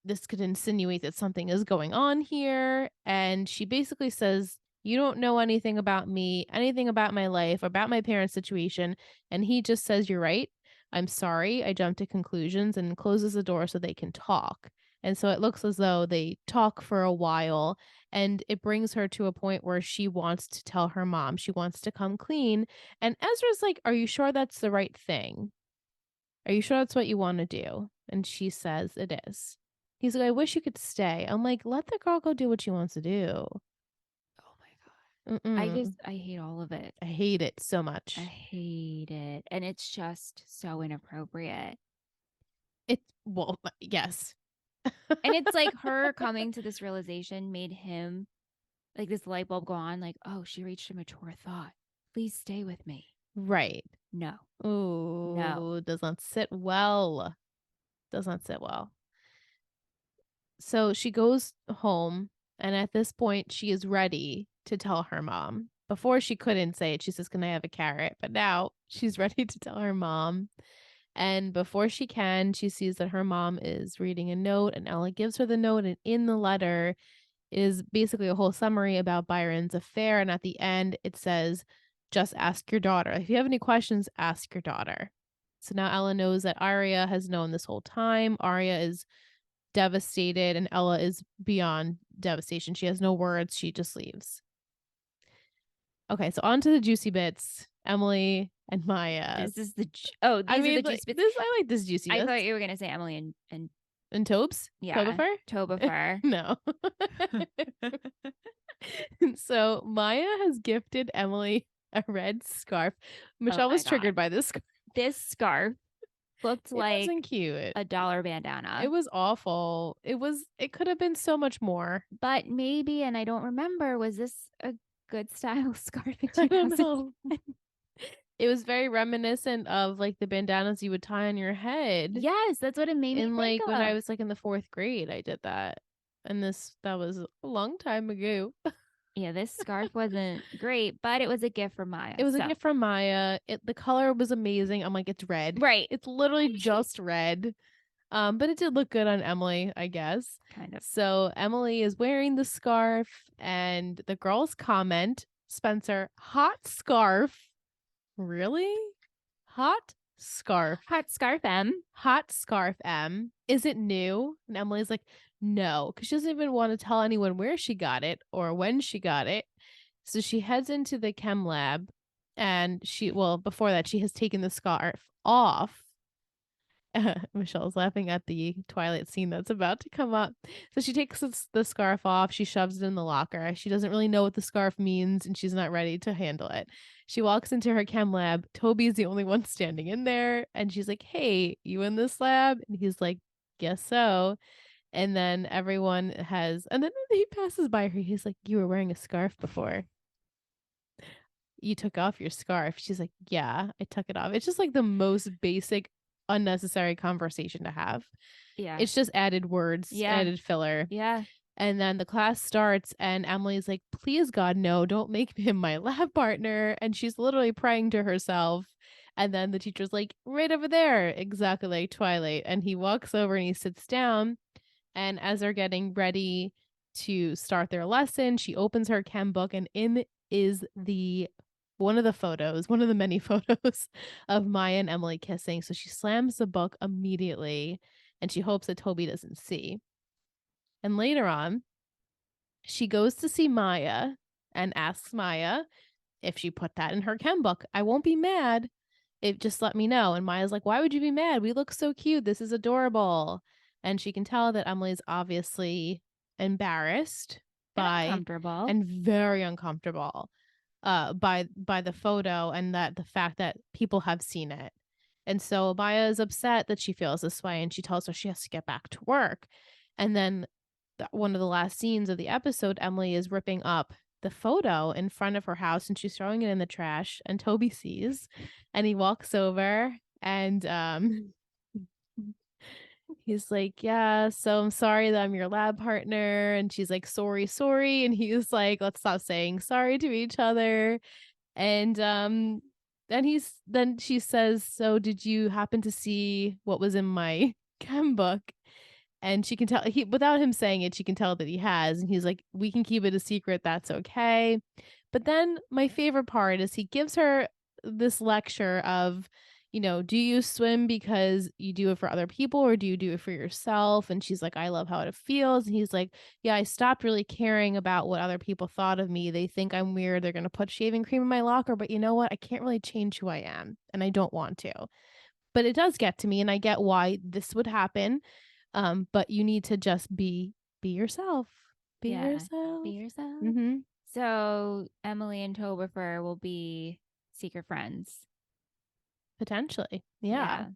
This could insinuate that something is going on here. And she basically says, you don't know anything about me, anything about my life, about my parents' situation. And he just says, you're right. I'm sorry. I jumped to conclusions and closes the door so they can talk. And so it looks as though they talk for a while, and it brings her to a point where she wants to tell her mom she wants to come clean. And Ezra's like, are you sure that's the right thing? Are you sure that's what you want to do? And she says it is. He's like, "I wish you could stay." I'm like, "Let the girl go do what she wants to do." Oh my god. Mm-mm. I hate all of it. I hate it so I much. hate it. And it's just so inappropriate. Well, yes. And it's like her coming to this realization made him like this light bulb go on, like, oh, she reached a mature thought. Please stay with me. Right. No, no. Ooh, does not sit well. Does not sit well. So she goes home, and at this point, she is ready to tell her mom. Before she couldn't say it, she says, "Can I have a carrot?" But now she's ready to tell her mom. And before she can, she sees that her mom is reading a note, and Ella gives her the note. And in the letter is basically a whole summary about Byron's affair. And at the end, it says, "Just ask your daughter. If you have any questions, ask your daughter." So now Ella knows that Arya has known this whole time. Arya is devastated, and Ella is beyond devastation. She has no words. She just leaves. Okay, so on to the juicy bits. Emily and Maya. This is I these are the mean, juice like bits. this. I like this juicy I bits. thought you were gonna say Emily and And Tobes? yeah, Tobifer? Tobifer. No. So Maya has gifted Emily a red scarf. Oh Michelle my was god. triggered by this scarf. This scarf looked It like wasn't cute. a dollar It bandana. was awful. It could have been so much more. But maybe, and I don't remember, was this a good style scarf in I don't 2000? know. It was very reminiscent of like the bandanas you would tie on your head. Yes, that's what it made me In think like when I of. was like in the 4th grade, I did that. And that was a long time ago. Yeah, this scarf wasn't great, but it was a gift from Maya. It was a So, gift from Maya. The color was amazing. I'm like, it's red. right. It's literally just red. But it did look good on Emily, I guess. Kind of. So Emily is wearing the scarf, and the girls comment, "Spencer, hot scarf." Really? Hot scarf. Hot scarf M. Hot scarf, M. Is it new? And Emily's like, "No," because she doesn't even want to tell anyone where she got it or when she got it. So she heads into the chem lab, and before that, she has taken the scarf off. Michelle's laughing at the Twilight scene that's about to come up. So she takes the scarf off. She shoves it in the locker. She doesn't really know what the scarf means, and she's not ready to handle it. She walks into her chem lab. Toby is the only one standing in there, and she's like, "Hey, you in this lab?" And he's like, "Guess so." And then and then he passes by her. He's like, "You were wearing a scarf before. You took off your scarf." She's like, "Yeah, I took it off." It's just like the most basic, unnecessary conversation to have. Yeah. It's just added words, Yeah. added filler. Yeah. And then the class starts, and Emily's like, "Please, God, no, don't make him my lab partner." And she's literally praying to herself. And then the teacher's like, "Right over there," exactly like Twilight. And he walks over and he sits down. And as they're getting ready to start their lesson, she opens her chem book, and in is one of the many photos of Maya and Emily kissing. So she slams the book immediately, and she hopes that Toby doesn't see. And later on, she goes to see Maya and asks Maya if she put that in her chem book. "I won't be mad. Just let me know." And Maya's like, "Why would you be mad? We look so cute. This is adorable." And she can tell that Emily's obviously embarrassed And by uncomfortable. and very uncomfortable by the photo, and that the fact that people have seen it. And so Maya is upset that she feels this way, and she tells her she has to get back to work. And then one of the last scenes of the episode, Emily is ripping up the photo in front of her house, and she's throwing it in the trash, and Toby sees, and he walks over, and he's like, "Yeah, so I'm sorry that I'm your lab partner." And she's like, "Sorry, sorry." And he's like, "Let's stop saying sorry to each other." And then she says, "So did you happen to see what was in my chem book?" And she can tell, without him saying it, she can tell that he has. And he's like, "We can keep it a secret. That's okay." But then my favorite part is he gives her this lecture of, "Do you swim because you do it for other people, or do you do it for yourself?" And she's like, "I love how it feels." And he's like, "Yeah, I stopped really caring about what other people thought of me. They think I'm weird. They're going to put shaving cream in my locker. But you know what? I can't really change who I am. And I don't want to. But it does get to me. And I get why this would happen. But you need to just be yourself. Be Yeah. Be yourself. yourself. Mm-hmm. So Emily and Topher will be secret friends. Potentially. Yeah. Yeah.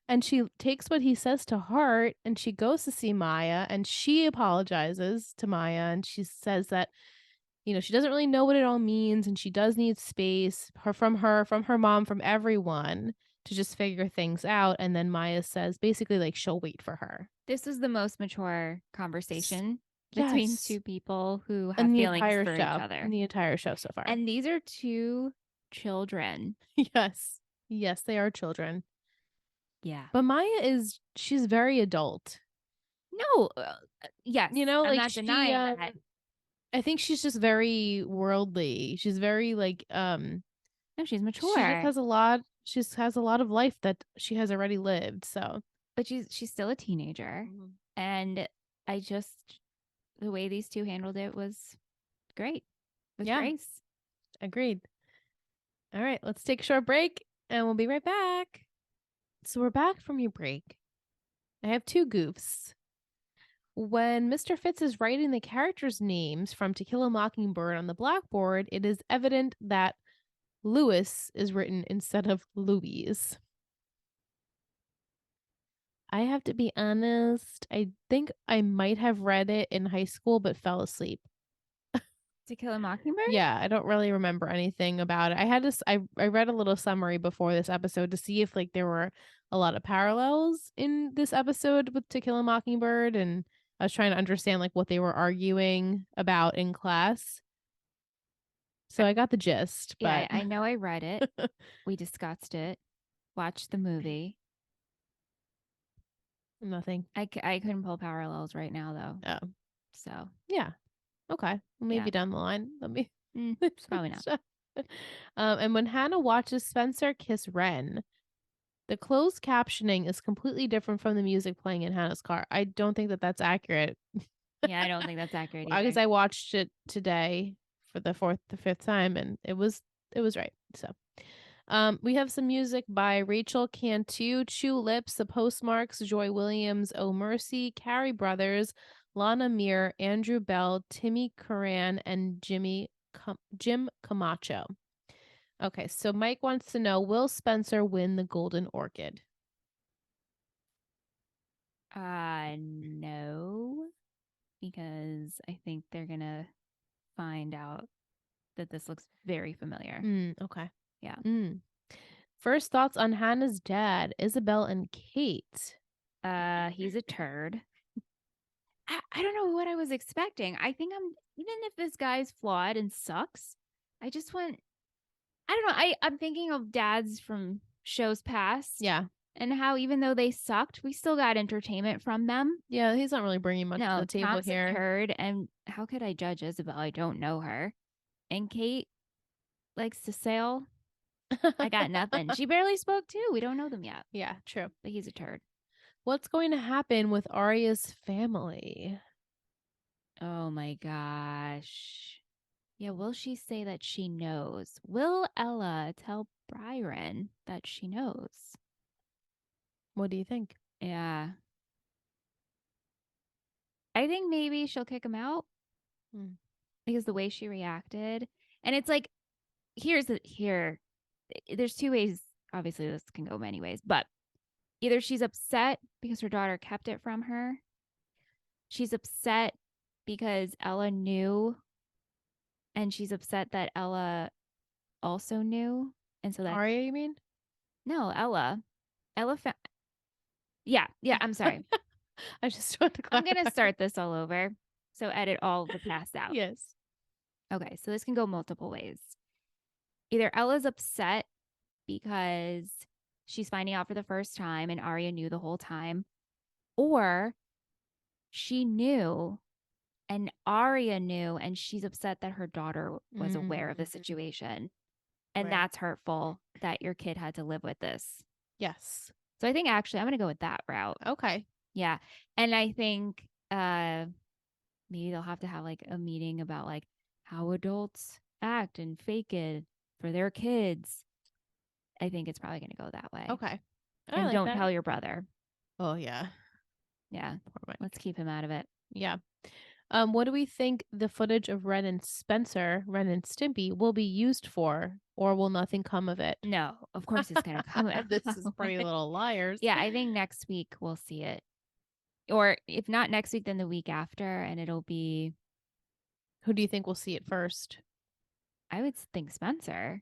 And she takes what he says to heart and she goes to see Maya and she apologizes to Maya and she says that, she doesn't really know what it all means and she does need space from her mom, from everyone to just figure things out. And then Maya says basically like she'll wait for her. This was the most mature conversation between Yes. two people who have In the feelings entire for each show. In other. the entire show so far. And these are two children. Yes. Yes, they are children. Yeah. But she's very adult. No. Yes. I'm Like not denying that. I think she's just very worldly. She's very like No, she's she just mature. has a lot she just has a lot of life that she has already lived. So But she's still a teenager. Mhm. And I just the way these two handled it was great. With Yeah, grace. agreed. All right, let's take a short break and we'll be right back. So we're back from your break. I have two goofs. When Mr. Fitz is writing the characters' names from To Kill a Mockingbird on the blackboard, it is evident that Louis is written instead of Louise. I have to be honest, I think I might have read it in high school but fell asleep. To Kill a Mockingbird? Yeah, I don't really remember anything about it. I read a little summary before this episode to see if like there were a lot of parallels in this episode with To Kill a Mockingbird, and I was trying to understand like what they were arguing about in class. So I got the gist, Yeah, but I know I read it. We discussed it. Watched the movie. nothing. I couldn't pull parallels right now though. Oh, So yeah. Okay. Well, yeah, maybe down the line. Let me probably not. And when Hannah watches Spencer kiss Ren, the closed captioning is completely different from the music playing in Hannah's car. I don't think that that's accurate. Yeah, I don't think that's accurate Because either. I watched it today for the fifth time, and it was right. So, we have some music by Rachel Cantu, Chew Lips, The Postmarks, Joy Williams, Oh Mercy, Carrie Brothers, Lana Mir, Andrew Bell, Timmy Curran, and Jim Camacho. Okay, so Mike wants to know, will Spencer win the Golden Orchid? No, because I think they're gonna find out that this looks very familiar. Okay. Yeah. First thoughts on Hannah's dad, Isabel and Kate. He's a turd. I don't know what I was expecting. I think even if this guy's flawed and sucks, I just want I don't know. I'm thinking of dads from shows past. Yeah. And how even though they sucked, we still got entertainment from them. Yeah, he's not really bringing much to No, the table Tom's a here. turd, and how could I judge Isabel? I don't know her. And Kate likes to sail. I got nothing. She barely spoke too. We don't know them yet. Yeah, true. But he's a turd. What's going to happen with Arya's family? Oh my gosh. Yeah, will she say that she knows? Will Ella tell Byron that she knows? What do you think? Yeah. I think maybe she'll kick him out Hmm. because the way she reacted. And it's like, here. There's two ways. Obviously, this can go many ways, but either she's upset because her daughter kept it from her. She's upset because Ella knew, and she's upset that Ella also knew. And so that, Arya, you mean? no, Ella found, yeah, I'm sorry. I just want to I'm clarify. going to start this all over. So edit all the past out. Yes. Okay, so this can go multiple ways. Either Ella's upset because she's finding out for the first time and Arya knew the whole time, or she knew and Arya knew and she's upset that her daughter was aware of the situation. And Right. that's hurtful that your kid had to live with this. Yes. So I think actually I'm going to go with that route. Okay. Yeah. And I think maybe they'll have to have like a meeting about like how adults act and fake it for their kids. I think it's probably going to go that way. Okay. I And like don't that. tell your brother. Oh, yeah. Yeah. Poor Mike. Let's keep him out of it. Yeah. What do we think the footage of Ren and Stimpy, will be used for, or will nothing come of it? No, of course it's gonna come. This is Pretty Little Liars. Yeah, I think next week we'll see it. Or if not next week, then the week after, and it'll be, Who do you think will see it first? I would think Spencer.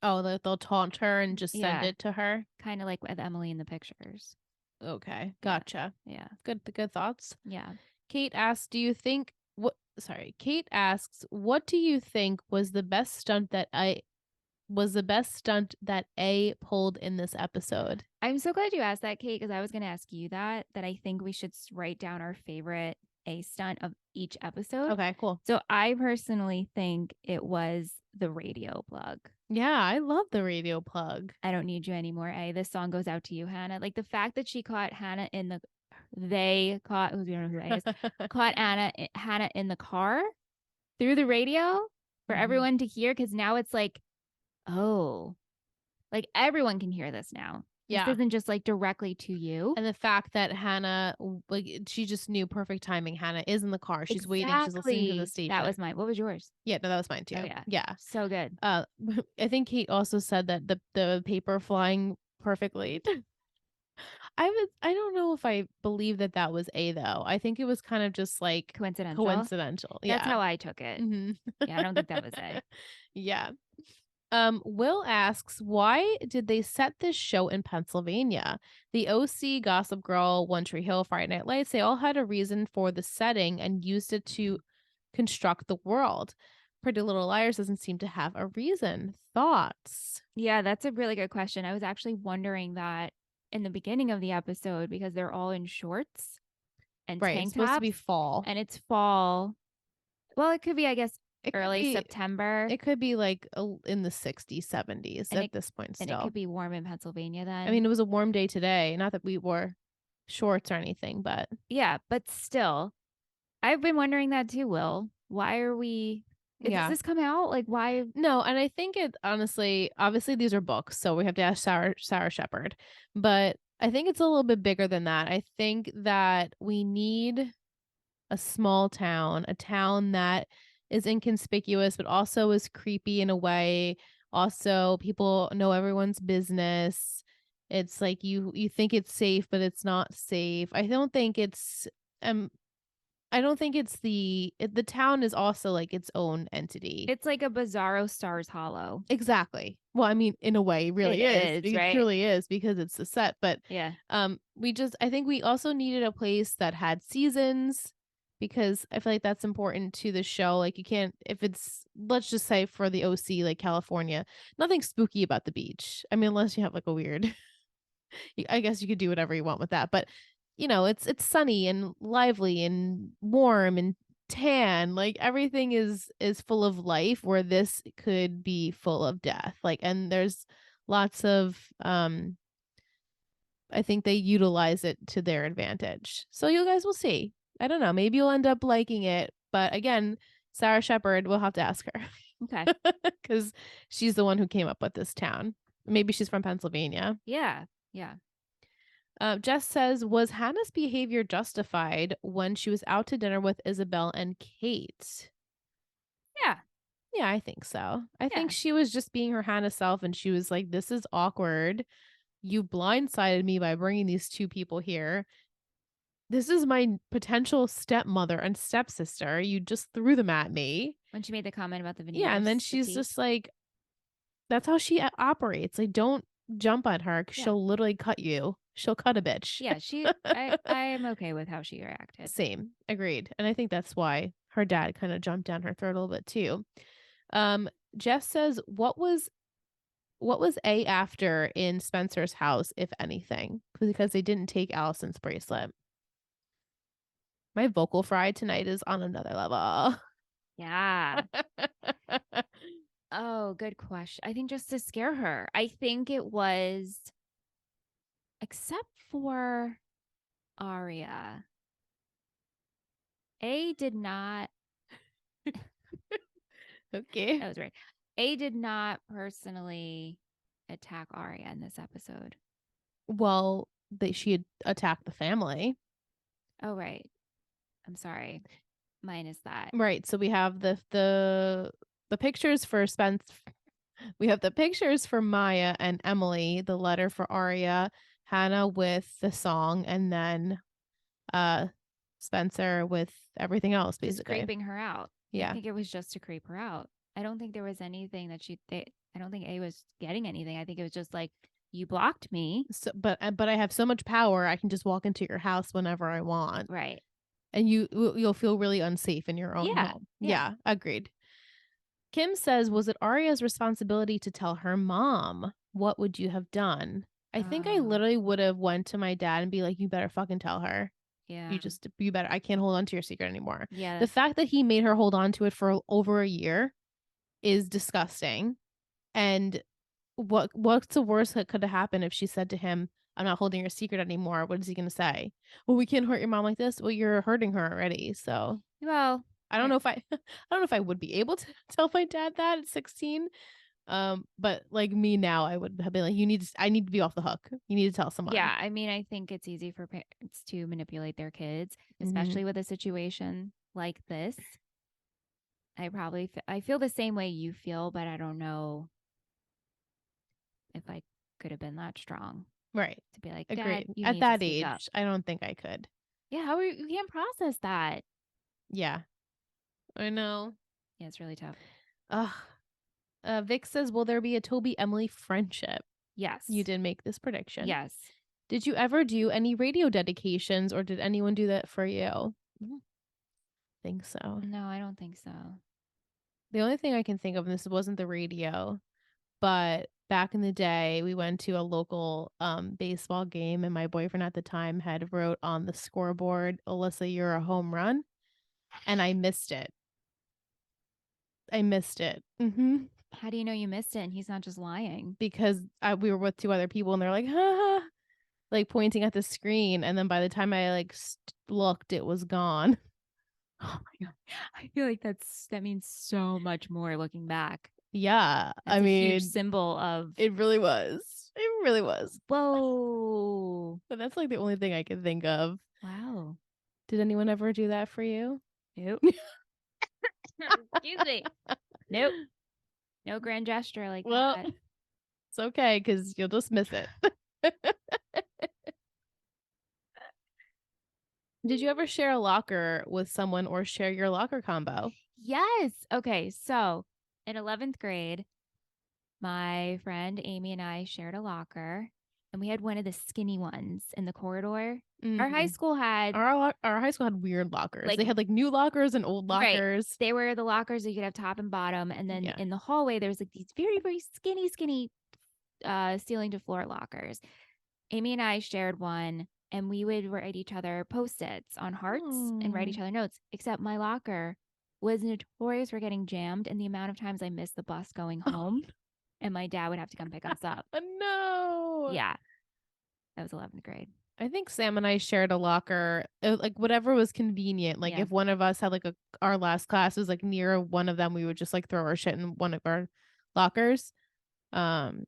Oh, they'll taunt her and just send Yeah. it to her. Kind of like with Emily in the pictures. Okay, gotcha. Yeah. Good thoughts. Yeah. Kate asks, "Do you think what?" Sorry, Kate asks, "What do you think was the best stunt that A pulled in this episode?" I'm so glad you asked that, Kate, because I was going to ask you that I think we should write down our favorite A stunt of each episode. Okay, cool. So I personally think it was the radio plug. Yeah, I love the radio plug. I don't need you anymore, A. This song goes out to you, Hannah. Like the fact that she caught Hannah in the, they caught, we don't know who that is, caught Hannah in the car through the radio for everyone to hear. Cause now it's like, oh, like everyone can hear this now. Yeah. This isn't just like directly to you. And the fact that Hannah, like, she just knew perfect timing. Hannah is in the car. She's waiting. She's listening to the station. That was mine. What was yours? Yeah, no, that was mine too. Oh, yeah. Yeah. So good. I think Kate also said that the paper flying perfectly. I don't know if I believe that was A though. I think it was kind of just like coincidental. Yeah. That's how I took it. Yeah, I don't think that was A. Yeah. Will asks, why did they set this show in Pennsylvania? The OC, Gossip Girl, One Tree Hill, Friday Night Lights, they all had a reason for the setting and used it to construct the world. Pretty Little Liars doesn't seem to have a reason. Thoughts? Yeah, that's a really good question. I was actually wondering that in the beginning of the episode because they're all in shorts and tank tops. It's supposed to be fall. And it's fall. Well, it could be, I guess, early September. It could be like in the 60s, 70s at this point still. And it could be warm in Pennsylvania then. I mean, it was a warm day today. Not that we wore shorts or anything, but. Yeah, but still. I've been wondering that too, Will. Why are we... Does this come out? Like, why? No, and I think it honestly, obviously these are books, so we have to ask Sarah Shepard. But I think it's a little bit bigger than that. I think that we need a small town, a town that is inconspicuous, but also is creepy in a way. Also, people know everyone's business. It's like you think it's safe, but it's not safe. I don't think it's the town is also like its own entity. It's like a Bizarro Stars Hollow. Exactly. Well, I mean, in a way, it really is. It right? truly is because it's the set. But yeah, I think we also needed a place that had seasons because I feel like that's important to the show. Like you can't, if it's, let's just say for the OC, like California, nothing spooky about the beach. I mean, unless you have like a weird, I guess you could do whatever you want with that. But it's sunny and lively and warm and tan. Like everything is full of life, where this could be full of death. Like, and there's lots of I think they utilize it to their advantage. So you guys will see. I don't know. Maybe you'll end up liking it. But again, Sarah Shepard, we'll have to ask her. Okay. Because she's the one who came up with this town. Maybe she's from Pennsylvania. Yeah. Yeah. Jess says, was Hannah's behavior justified when she was out to dinner with Isabel and Kate? Yeah. Yeah, I think so. I think she was just being her Hannah self, and she was like, this is awkward. You blindsided me by bringing these two people here. This is my potential stepmother and stepsister. You just threw them at me. When she made the comment about the veneers. Yeah, and then she's just like, that's how she operates. Like, don't jump on her because she'll literally cut you. She'll cut a bitch. Yeah, I am okay with how she reacted. Same. Agreed. And I think that's why her dad kind of jumped down her throat a little bit too. Jess says, what was A after in Spencer's house, if anything? Because they didn't take Allison's bracelet. My vocal fry tonight is on another level. Yeah. Oh, good question. I think just to scare her. I think it was, except for Aria. A did not. Okay. That was right. A did not personally attack Aria in this episode. Well, she had attacked the family. Oh, right. I'm sorry. Mine is that. Right. So we have the pictures for Spence. We have the pictures for Maya and Emily, the letter for Aria, Hannah with the song, and then uh Spencer with everything else, Just basically. creeping her out. I Yeah. think it was just to creep her out. I don't think there was anything that I don't think A was getting anything. I think it was just like, you blocked me. So, but I have so much power, I can just walk into your house whenever I want, Right. and you'll feel really unsafe in your own Yeah. home. Yeah. Yeah, agreed. Kim says, was it Arya's responsibility to tell her mom? What would you have done? I think I Oh, literally would have went to my dad and be like, you better fucking tell her. yeah. You better. I can't hold on to your secret anymore. Yeah. The fact that he made her hold on to it for over a year is disgusting. And what's the worst that could have happened if she said to him, I'm not holding your secret anymore? What is he gonna say? Well, we can't hurt your mom like this. Well, you're hurting her already. So Well, I don't know if I I don't know if I would be able to tell my dad that at 16. But like me now, I would have been like, I need to be off the hook. You need to tell someone. yeah. I mean, I think it's easy for parents to manipulate their kids, Mm-hmm. especially with a situation like this. I feel the same way you feel, but I don't know if I could have been that strong Right. to be like, Dad, Agreed. you At need to that speak up. age, I don't think I could. Yeah, you can't process that. Yeah. I know. Yeah, it's really tough. Ugh. Vic says, will there be a Toby Emily friendship? You Yes. did make this prediction. Yes. Did you ever do any radio dedications or did anyone do that for you? Think so. No, I don't think so. The only thing I can think of, and this wasn't the radio, but back in the day, we went to a local baseball game, and my boyfriend at the time had wrote on the scoreboard, Alyssa, you're a home run. And I missed it. I missed it. Mm-hmm. How do you know you missed it and he's not just lying? Because we were with two other people, and they're like, ha, like pointing at the screen. And then by the time I like looked, it was gone. Oh my God. I feel like that means so much more looking back. Yeah. That's I a huge mean, symbol of, it really was. It really was. whoa. But that's like the only thing I can think of. Wow. Did anyone ever do that for you? Nope. Excuse me. Nope. No grand gesture like Well, that. it's okay because you'll just miss it. Did you ever share a locker with someone or share your locker combo? Yes. Okay. So in 11th grade, my friend Amy and I shared a locker, and we had one of the skinny ones in the corridor. Our high Mm. school had Our high school had weird lockers. like, They had like new lockers and old right. lockers. They were the lockers that you could have top and bottom. And then Yeah. in the hallway, there was like these very, very skinny ceiling to floor lockers. Amy and I shared one, and we would write each other post-its on hearts and write each other notes, except my locker was notorious for getting jammed, and the amount of times I missed the bus going home, and my dad would have to come pick us up. No. Yeah. That was 11th grade. I think Sam and I shared a locker, like whatever was convenient. Like Yeah. if one of us had like our last class was like near one of them, we would just like throw our shit in one of our lockers. Um,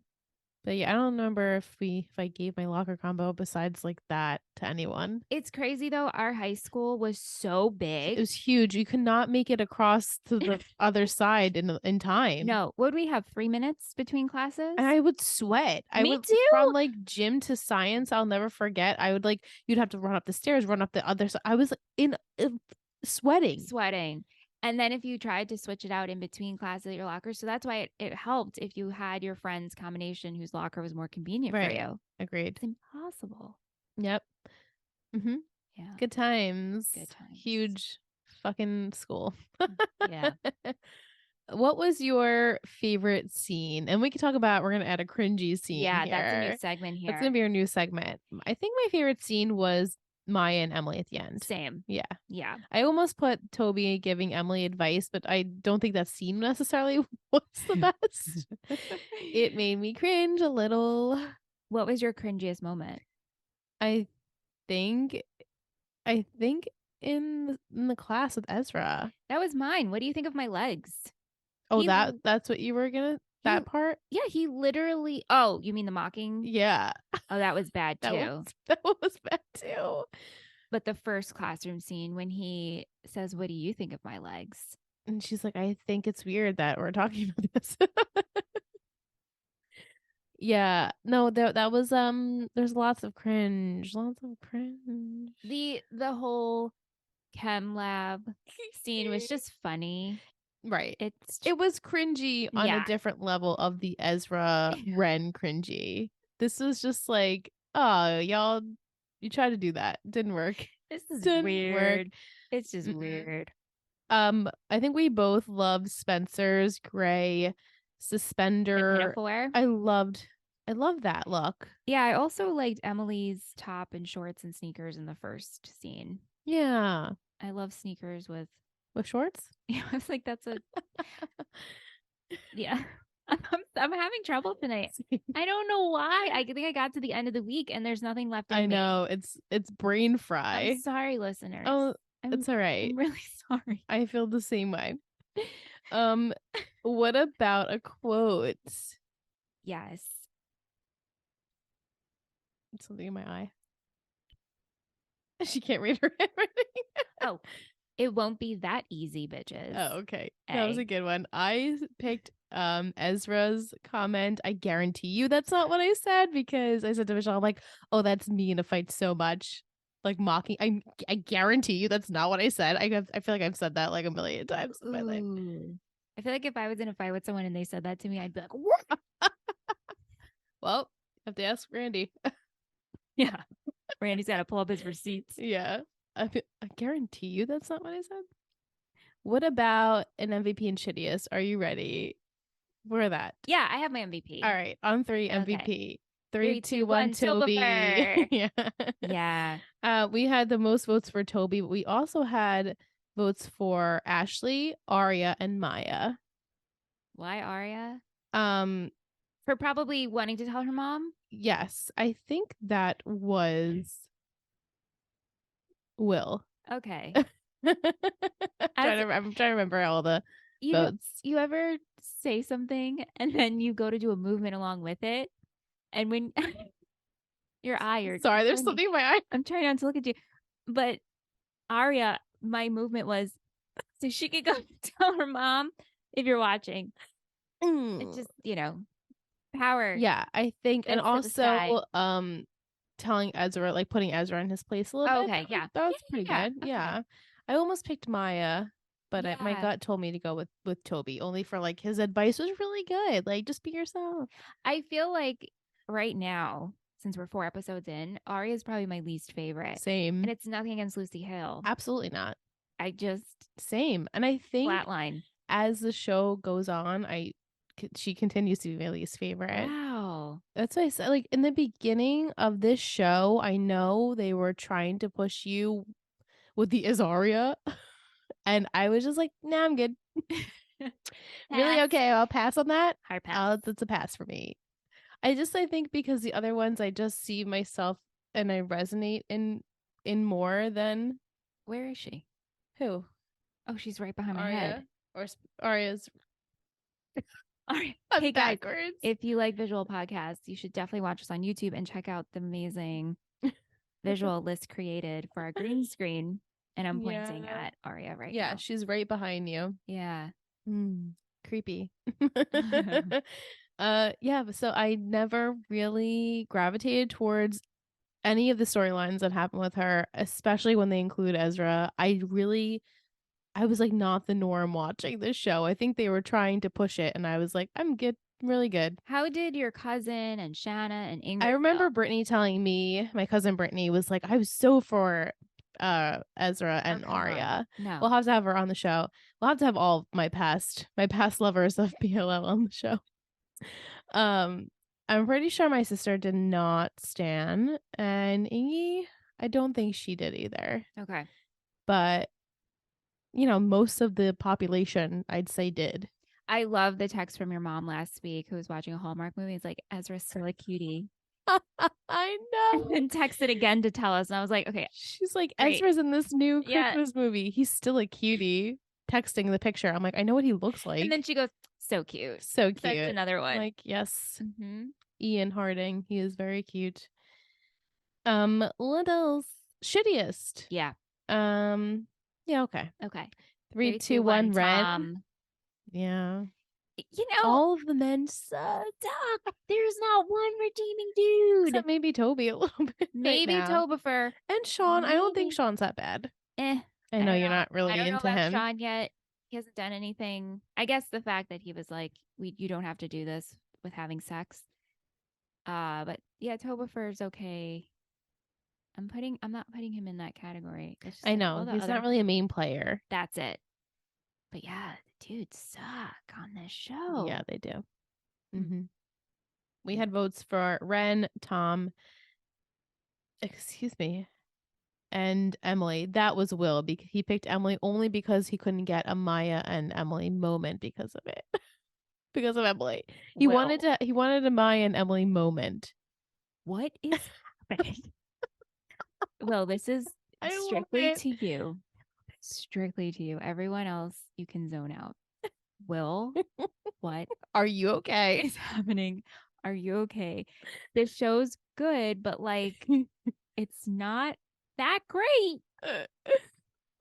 but yeah, I don't remember if I gave my locker combo besides like that to anyone. It's crazy though. Our high school was so It big. was huge. You could not make it across to the other side in time. No, would we have 3 minutes between classes? And I would sweat. I Me would too. from like gym to science. I'll never forget. I would like you'd have to run up the stairs, run up the other side. I was in sweating. And then if you tried to switch it out in between classes at your locker, so that's why it helped if you had your friend's combination whose locker was more convenient for you. Agreed. It's impossible. Yep. Mm-hmm. Yeah. Good times. Good times. Huge fucking school. Yeah. What was your favorite scene? And we can talk about, we're going to add a cringy scene. Yeah, here. that's a new segment here. That's going to be our new segment. I think my favorite scene was Maya and Emily at the end. Same. Yeah. Yeah. I almost put Toby giving Emily advice, but I don't think that scene necessarily was the best. It made me cringe a little. What was your cringiest moment? I think in the class with Ezra. That was mine. What do you think of my legs? Oh, that's what you were gonna that part? Yeah, he literally. Oh, you mean the mocking? Yeah. Oh, that was bad too. That was bad too. But the first classroom scene when he says, "What do you think of my legs?" And she's like, I think it's weird that we're talking about this. Yeah. No, that was there's lots of cringe. Lots of cringe. The whole chem lab scene was just funny. Right. It's It was cringy on a yeah. different level of the Ezra Ren cringy. This was just like, oh, y'all, you tried to do that. Didn't work. This is Didn't work. weird. It's just Mm-mm. weird. I think we both loved Spencer's gray The suspender. pinafore. I loved that look. Yeah, I also liked Emily's top and shorts and sneakers in the first scene. Yeah. I love sneakers with With shorts? yeah, I was like, that's a yeah. I'm having trouble tonight. I don't know why. I think I got to the end of the week and there's nothing left I in me. know. It's brain I'm fry. sorry, listeners. Oh, I'm it's all right. I'm really sorry. I feel the same way. Um, what about a quote? Yes. Something in my eye. She can't read her handwriting. Oh, it won't be that easy, bitches. Oh, okay. That was a good one. I picked Ezra's comment. I guarantee you that's not what I said, because I said to Michelle, I'm like, oh, that's me in a fight so much. Like mocking. I guarantee you that's not what I said. I feel like I've said that like a million times in my life. Ooh. I feel like if I was in a fight with someone and they said that to me, I'd be like, what? Well, have to ask Randy. Yeah. Randy's got to pull up his receipts. Yeah. I guarantee you that's not what I said. What about an MVP and shittiest? Are you ready for that? Yeah, I have my MVP. All right. On three, MVP. Okay. 3, 2, 1, Toby. Yeah. Yeah. We had the most votes for Toby, but we also had votes for Ashley, Aria, and Maya. Why Arya? Um, For probably wanting to tell her mom? yes, I think that was Will. Okay. I'm trying to remember all the votes. You ever say something and then you go to do a movement along with it? And when your eye, you're Sorry, there's something in my eye. I'm trying not to look at you. But Arya, my movement was so she could go tell her mom if you're watching. It's just, power. Yeah, I think, and Fists to the sky. also telling Ezra, like putting Ezra in his place a little bit. Okay, yeah. That was pretty good. Okay. Yeah. I almost picked Maya, but my Yeah. gut told me to go with Toby, only for like his advice was really good. Like, just be yourself. I feel like right now, since we're 4 episodes in, Arya is probably my least favorite. Same. And it's nothing against Lucy Hale. Absolutely not. I just Same. And I think flatline. as the show goes on, she continues to be my least favorite. Wow. That's why I said, like, in the beginning of this show, I know they were trying to push you with the Azaria, and I was just like, nah, I'm good. Really? Okay, I'll pass on that. Hard pass. That's a pass for me. I think because the other ones, I just see myself and I resonate in more than. Where is she? Who? Oh, she's right behind my Arya? head. Or Arya's. Arya. I'm Hey guys, backwards. if you like visual podcasts, you should definitely watch us on YouTube and check out the amazing visual list created for our green screen. And I'm pointing at Arya right now. Yeah, she's right behind you. Yeah. Creepy. Yeah, so I never really gravitated towards any of the storylines that happen with her, especially when they include Ezra. I was like not the norm watching this show. I think they were trying to push it, and I was like, I'm good, really good. How did your cousin and Shanna and Ingrid I remember feel? Brittany telling me, my cousin Brittany was like, I was so for Ezra and Arya. No. We'll have to have her on the show. We'll have to have all my past lovers of BLM on the show. I'm pretty sure my sister did not stan, and Ingy, I don't think she did either. Okay. But most of the population, I'd say, did. I love the text from your mom last week who was watching a Hallmark movie. It's like, Ezra's still a cutie. I know. And then texted again to tell us. And I was like, okay. She's like, great. Ezra's in this new Christmas movie. He's still a cutie. Texting the picture. I'm like, I know what he looks like. And then she goes, so cute. So cute. Such another one. I'm like, yes. Mm-hmm. Ian Harding. He is very cute. What else? shittiest. Yeah. Yeah, okay. Okay. 3, 2, 1, Ren. Tom. Yeah. You know, All of the men suck. there's not one redeeming dude. Except maybe Toby a little bit. Maybe right now. Tobifer. And Sean. I don't think Maybe. Sean's that bad. I I know don't you're not I really don't know into about him. Sean yet. He hasn't done anything. I guess the fact that he was like, you don't have to do this with having sex. But yeah, Tobifer's okay. I'm not putting him in that category. It's just I like know. all the He's other, not really a main player. that's it. But yeah, the dudes suck on this show. Yeah, they do. Mm. Mm-hmm. We had votes for Ren, Tom, and Emily. That was Will. Because he picked Emily only because he couldn't get a Maya and Emily moment because of it. Because of Emily. He wanted a Maya and Emily moment. What is happening? Well, this is strictly to you. Strictly to you. Everyone else, you can zone out. Will, what Are you okay? is happening? Are you okay? This show's good, but like, it's not that great.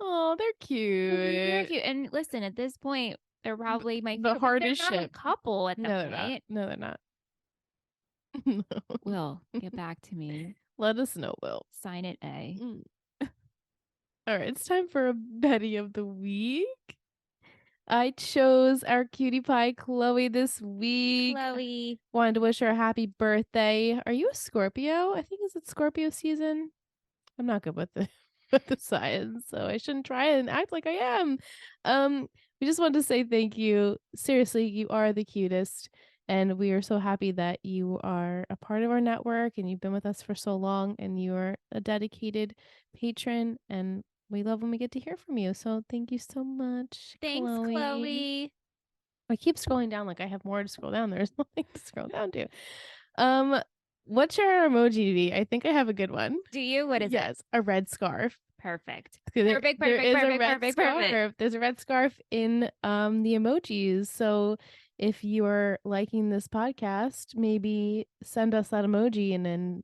Oh, they're cute. They're cute. And listen, at this point, they're probably my the hardest they're not ship. a couple at the No, they're point. not. No, they're not. Will, get back to me. Let us know, Will. Sign it A. All right, it's time for a Betty of the week. I chose our cutie pie Chloe this week. Chloe. Wanted to wish her a happy birthday. Are you a Scorpio? I think it's Scorpio season. I'm not good with the with the science, so I shouldn't try and act like I am. We just wanted to say thank you. Seriously, you are the cutest. And we are so happy that you are a part of our network and you've been with us for so long and you're a dedicated patron and we love when we get to hear from you. So thank you so much. Thanks, Chloe. I keep scrolling down like I have more to scroll down. There's nothing to scroll down to. What should our emoji be? I think I have a good one. Do you? What is it? Yes, a red scarf. Perfect. Perfect. There's a red scarf in the emojis. So if you are liking this podcast, maybe send us that emoji and then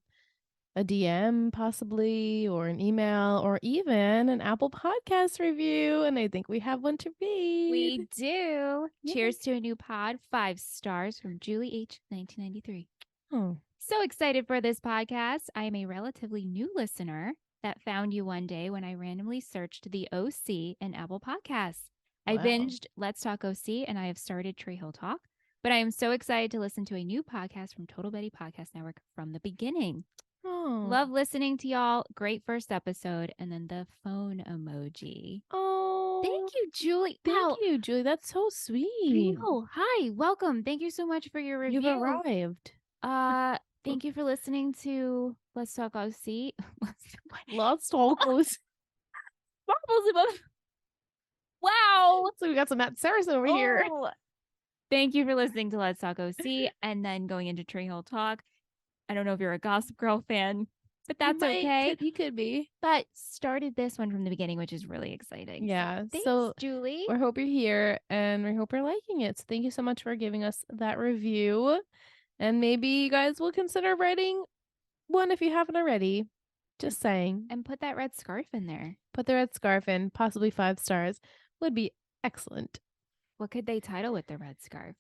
a DM possibly, or an email, or even an Apple Podcast review. And I think we have one to read. We do. Yeah. Cheers to a new pod. 5 stars from Julie H. 1993. Oh. So excited for this podcast. I am a relatively new listener that found you one day when I randomly searched the OC in Apple Podcasts. Wow. I binged Let's Talk OC and I have started Tree Hill Talk, but I am so excited to listen to a new podcast from Total Betty Podcast Network from the beginning. Oh. Love listening to y'all. Great first episode. And then the phone emoji. Oh. Thank you, Julie. Thank you, Julie. That's so sweet. Oh, hi. Welcome. Thank you so much for your review. You've arrived. Thank you for listening to Let's Talk OC. Let's Talk OC. Wow. So we got some Matt Saracen over here. Thank you for listening to Let's Talk OC and then going into Tree Hill Talk. I don't know if you're a Gossip Girl fan, but that's okay. You could be. But started this one from the beginning, which is really exciting. Yeah. So, thanks, so Julie. We hope you're here and we hope you're liking it. So thank you so much for giving us that review. And maybe you guys will consider writing one if you haven't already. Just saying. And put that red scarf in there. Put the red scarf in, possibly 5 stars. Would be excellent. What could they title with the red scarf?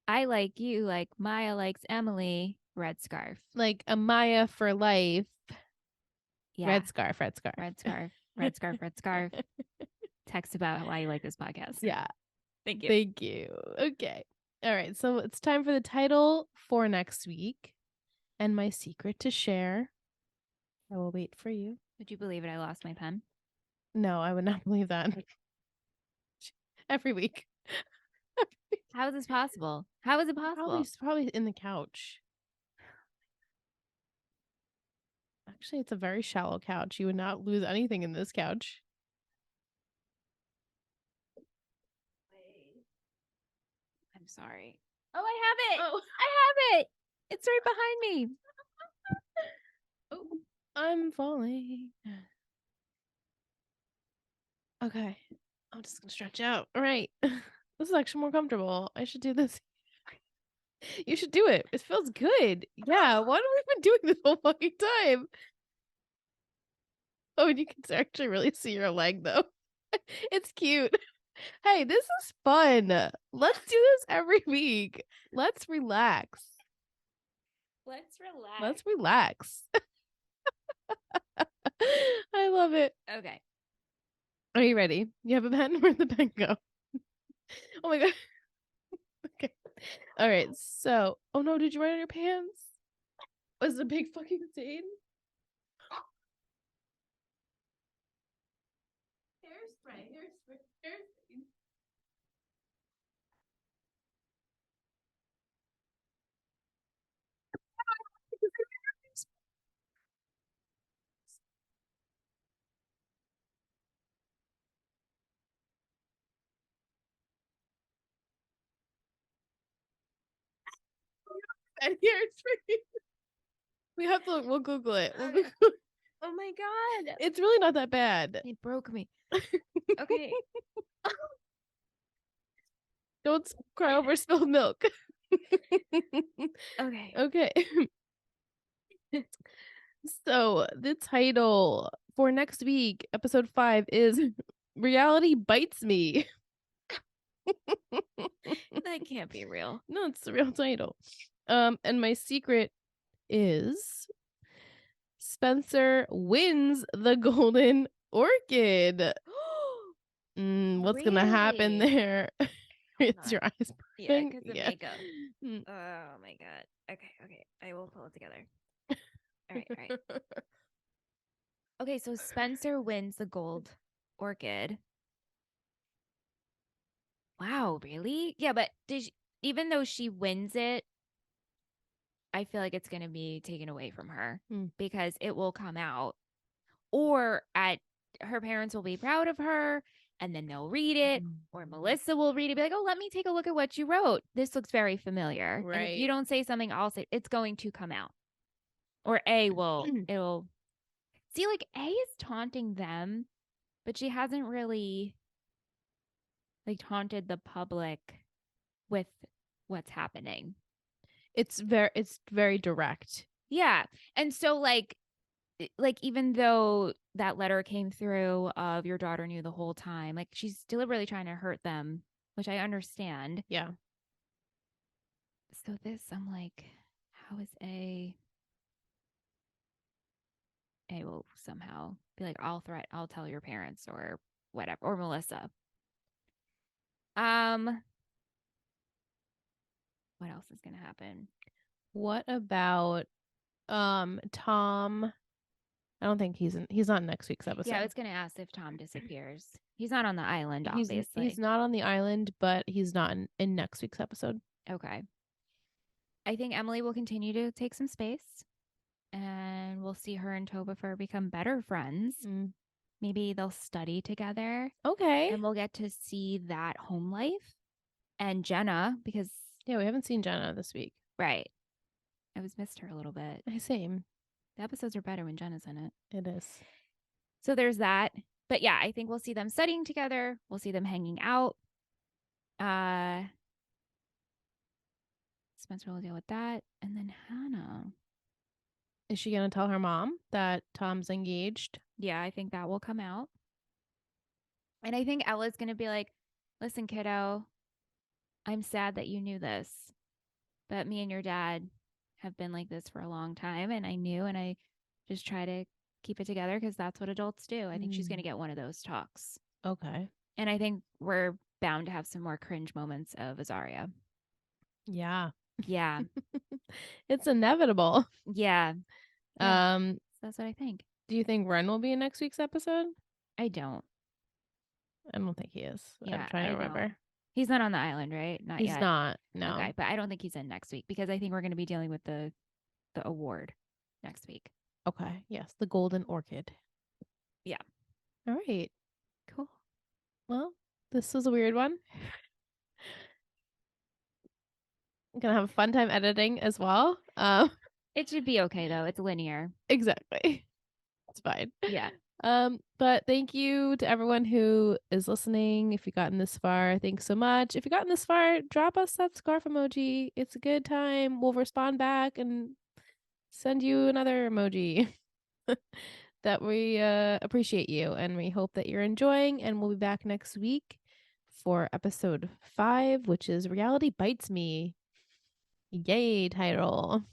I like you, like Maya likes Emily, red scarf. Like a Maya for life. Yeah. Red scarf. Red scarf. Red scarf. Red scarf. Text about why you like this podcast. Yeah. Thank you. Thank you. Okay. All right. So it's time for the title for next week and my secret to share. I will wait for you. Would you believe it? I lost my pen. No, I would not believe that. Every week. How is this possible? How is it possible? Probably in the couch. Actually, it's a very shallow couch. You would not lose anything in this couch. I'm sorry. Oh, I have it. Oh. I have it. It's right behind me. Oh, I'm falling. Okay. I'm just going to stretch out. All right. This is actually more comfortable. I should do this. You should do it. It feels good. Yeah. What have we been doing this whole fucking time? Oh, and you can actually really see your leg though. It's cute. Hey, this is fun. Let's do this every week. Let's relax. Let's relax. Let's relax. I love it. Okay. Are you ready? You have a pen? Where'd the pen go? Oh my god. Okay. All right. So, oh no, did you write on your pants? Was it a big fucking stain? Hairspray. And hairspray. We have to. We'll Google it. We'll Google it. Oh my god. It's really not that bad. It broke me. Okay. Don't cry over spilled milk. Okay. Okay. So the title for next week, episode 5, is Reality Bites Me. That can't be real. No, it's the real title. And my secret is Spencer wins the golden orchid. What's gonna happen Really? there? It's on. your eyes Yeah, burning? because of Yeah. makeup. Oh my god. Okay. I will pull it together. All right. Okay, so Spencer wins the gold orchid. Wow, really? Yeah, but even though she wins it, I feel like it's going to be taken away from her because it will come out, or at her parents will be proud of her and then they'll read it, or Melissa will read it, be like, "Oh, let me take a look at what you wrote. This looks very familiar." Right. And if you don't say something, I'll say it's going to come out. Or it'll see, like, A is taunting them, but she hasn't really like taunted the public with what's happening. It's very direct. Yeah. And so like even though that letter came through of your daughter knew the whole time, like she's deliberately trying to hurt them, which I understand. Yeah. So this, I'm like, how is A will somehow be like, I'll tell your parents or whatever, or Melissa. What else is gonna happen? What about Tom? I don't think he's not in next week's episode. Yeah, I was gonna ask if Tom disappears. He's not on the island, obviously. He's not on the island, but he's not in next week's episode. Okay. I think Emily will continue to take some space, and we'll see her and Topher become better friends. Maybe they'll study together. Okay. And we'll get to see that home life. And Jenna, because yeah, we haven't seen Jenna this week. Right. I was missed her a little bit. Same. The episodes are better when Jenna's in it. It is. So there's that. But yeah, I think we'll see them studying together. We'll see them hanging out. Spencer will deal with that. And then Hannah. Is she going to tell her mom that Tom's engaged? Yeah, I think that will come out. And I think Ella's going to be like, listen, kiddo, I'm sad that you knew this, but me and your dad have been like this for a long time. And I knew, and I just try to keep it together because that's what adults do. I think she's going to get one of those talks. Okay. And I think we're bound to have some more cringe moments of Azaria. Yeah. Yeah. It's inevitable. Yeah. So that's what I think. Do you think Ren will be in next week's episode? I don't think he is. Yeah, I'm trying to remember. He's not on the island, right? Not He's yet. not. No. Okay, but I don't think he's in next week because I think we're going to be dealing with the award next week. Okay. Yes, the golden orchid. Yeah. All right. Cool. Well, this was a weird one. I'm gonna have a fun time editing as well. It should be okay though. It's linear. Exactly. It's fine. Yeah. But thank you to everyone who is listening. If you've gotten this far, thanks so much. If you've gotten this far, drop us that scarf emoji. It's a good time. We'll respond back and send you another emoji. that we appreciate you and we hope that you're enjoying. And we'll be back next week for episode 5, which is Reality Bites Me. Yay, title.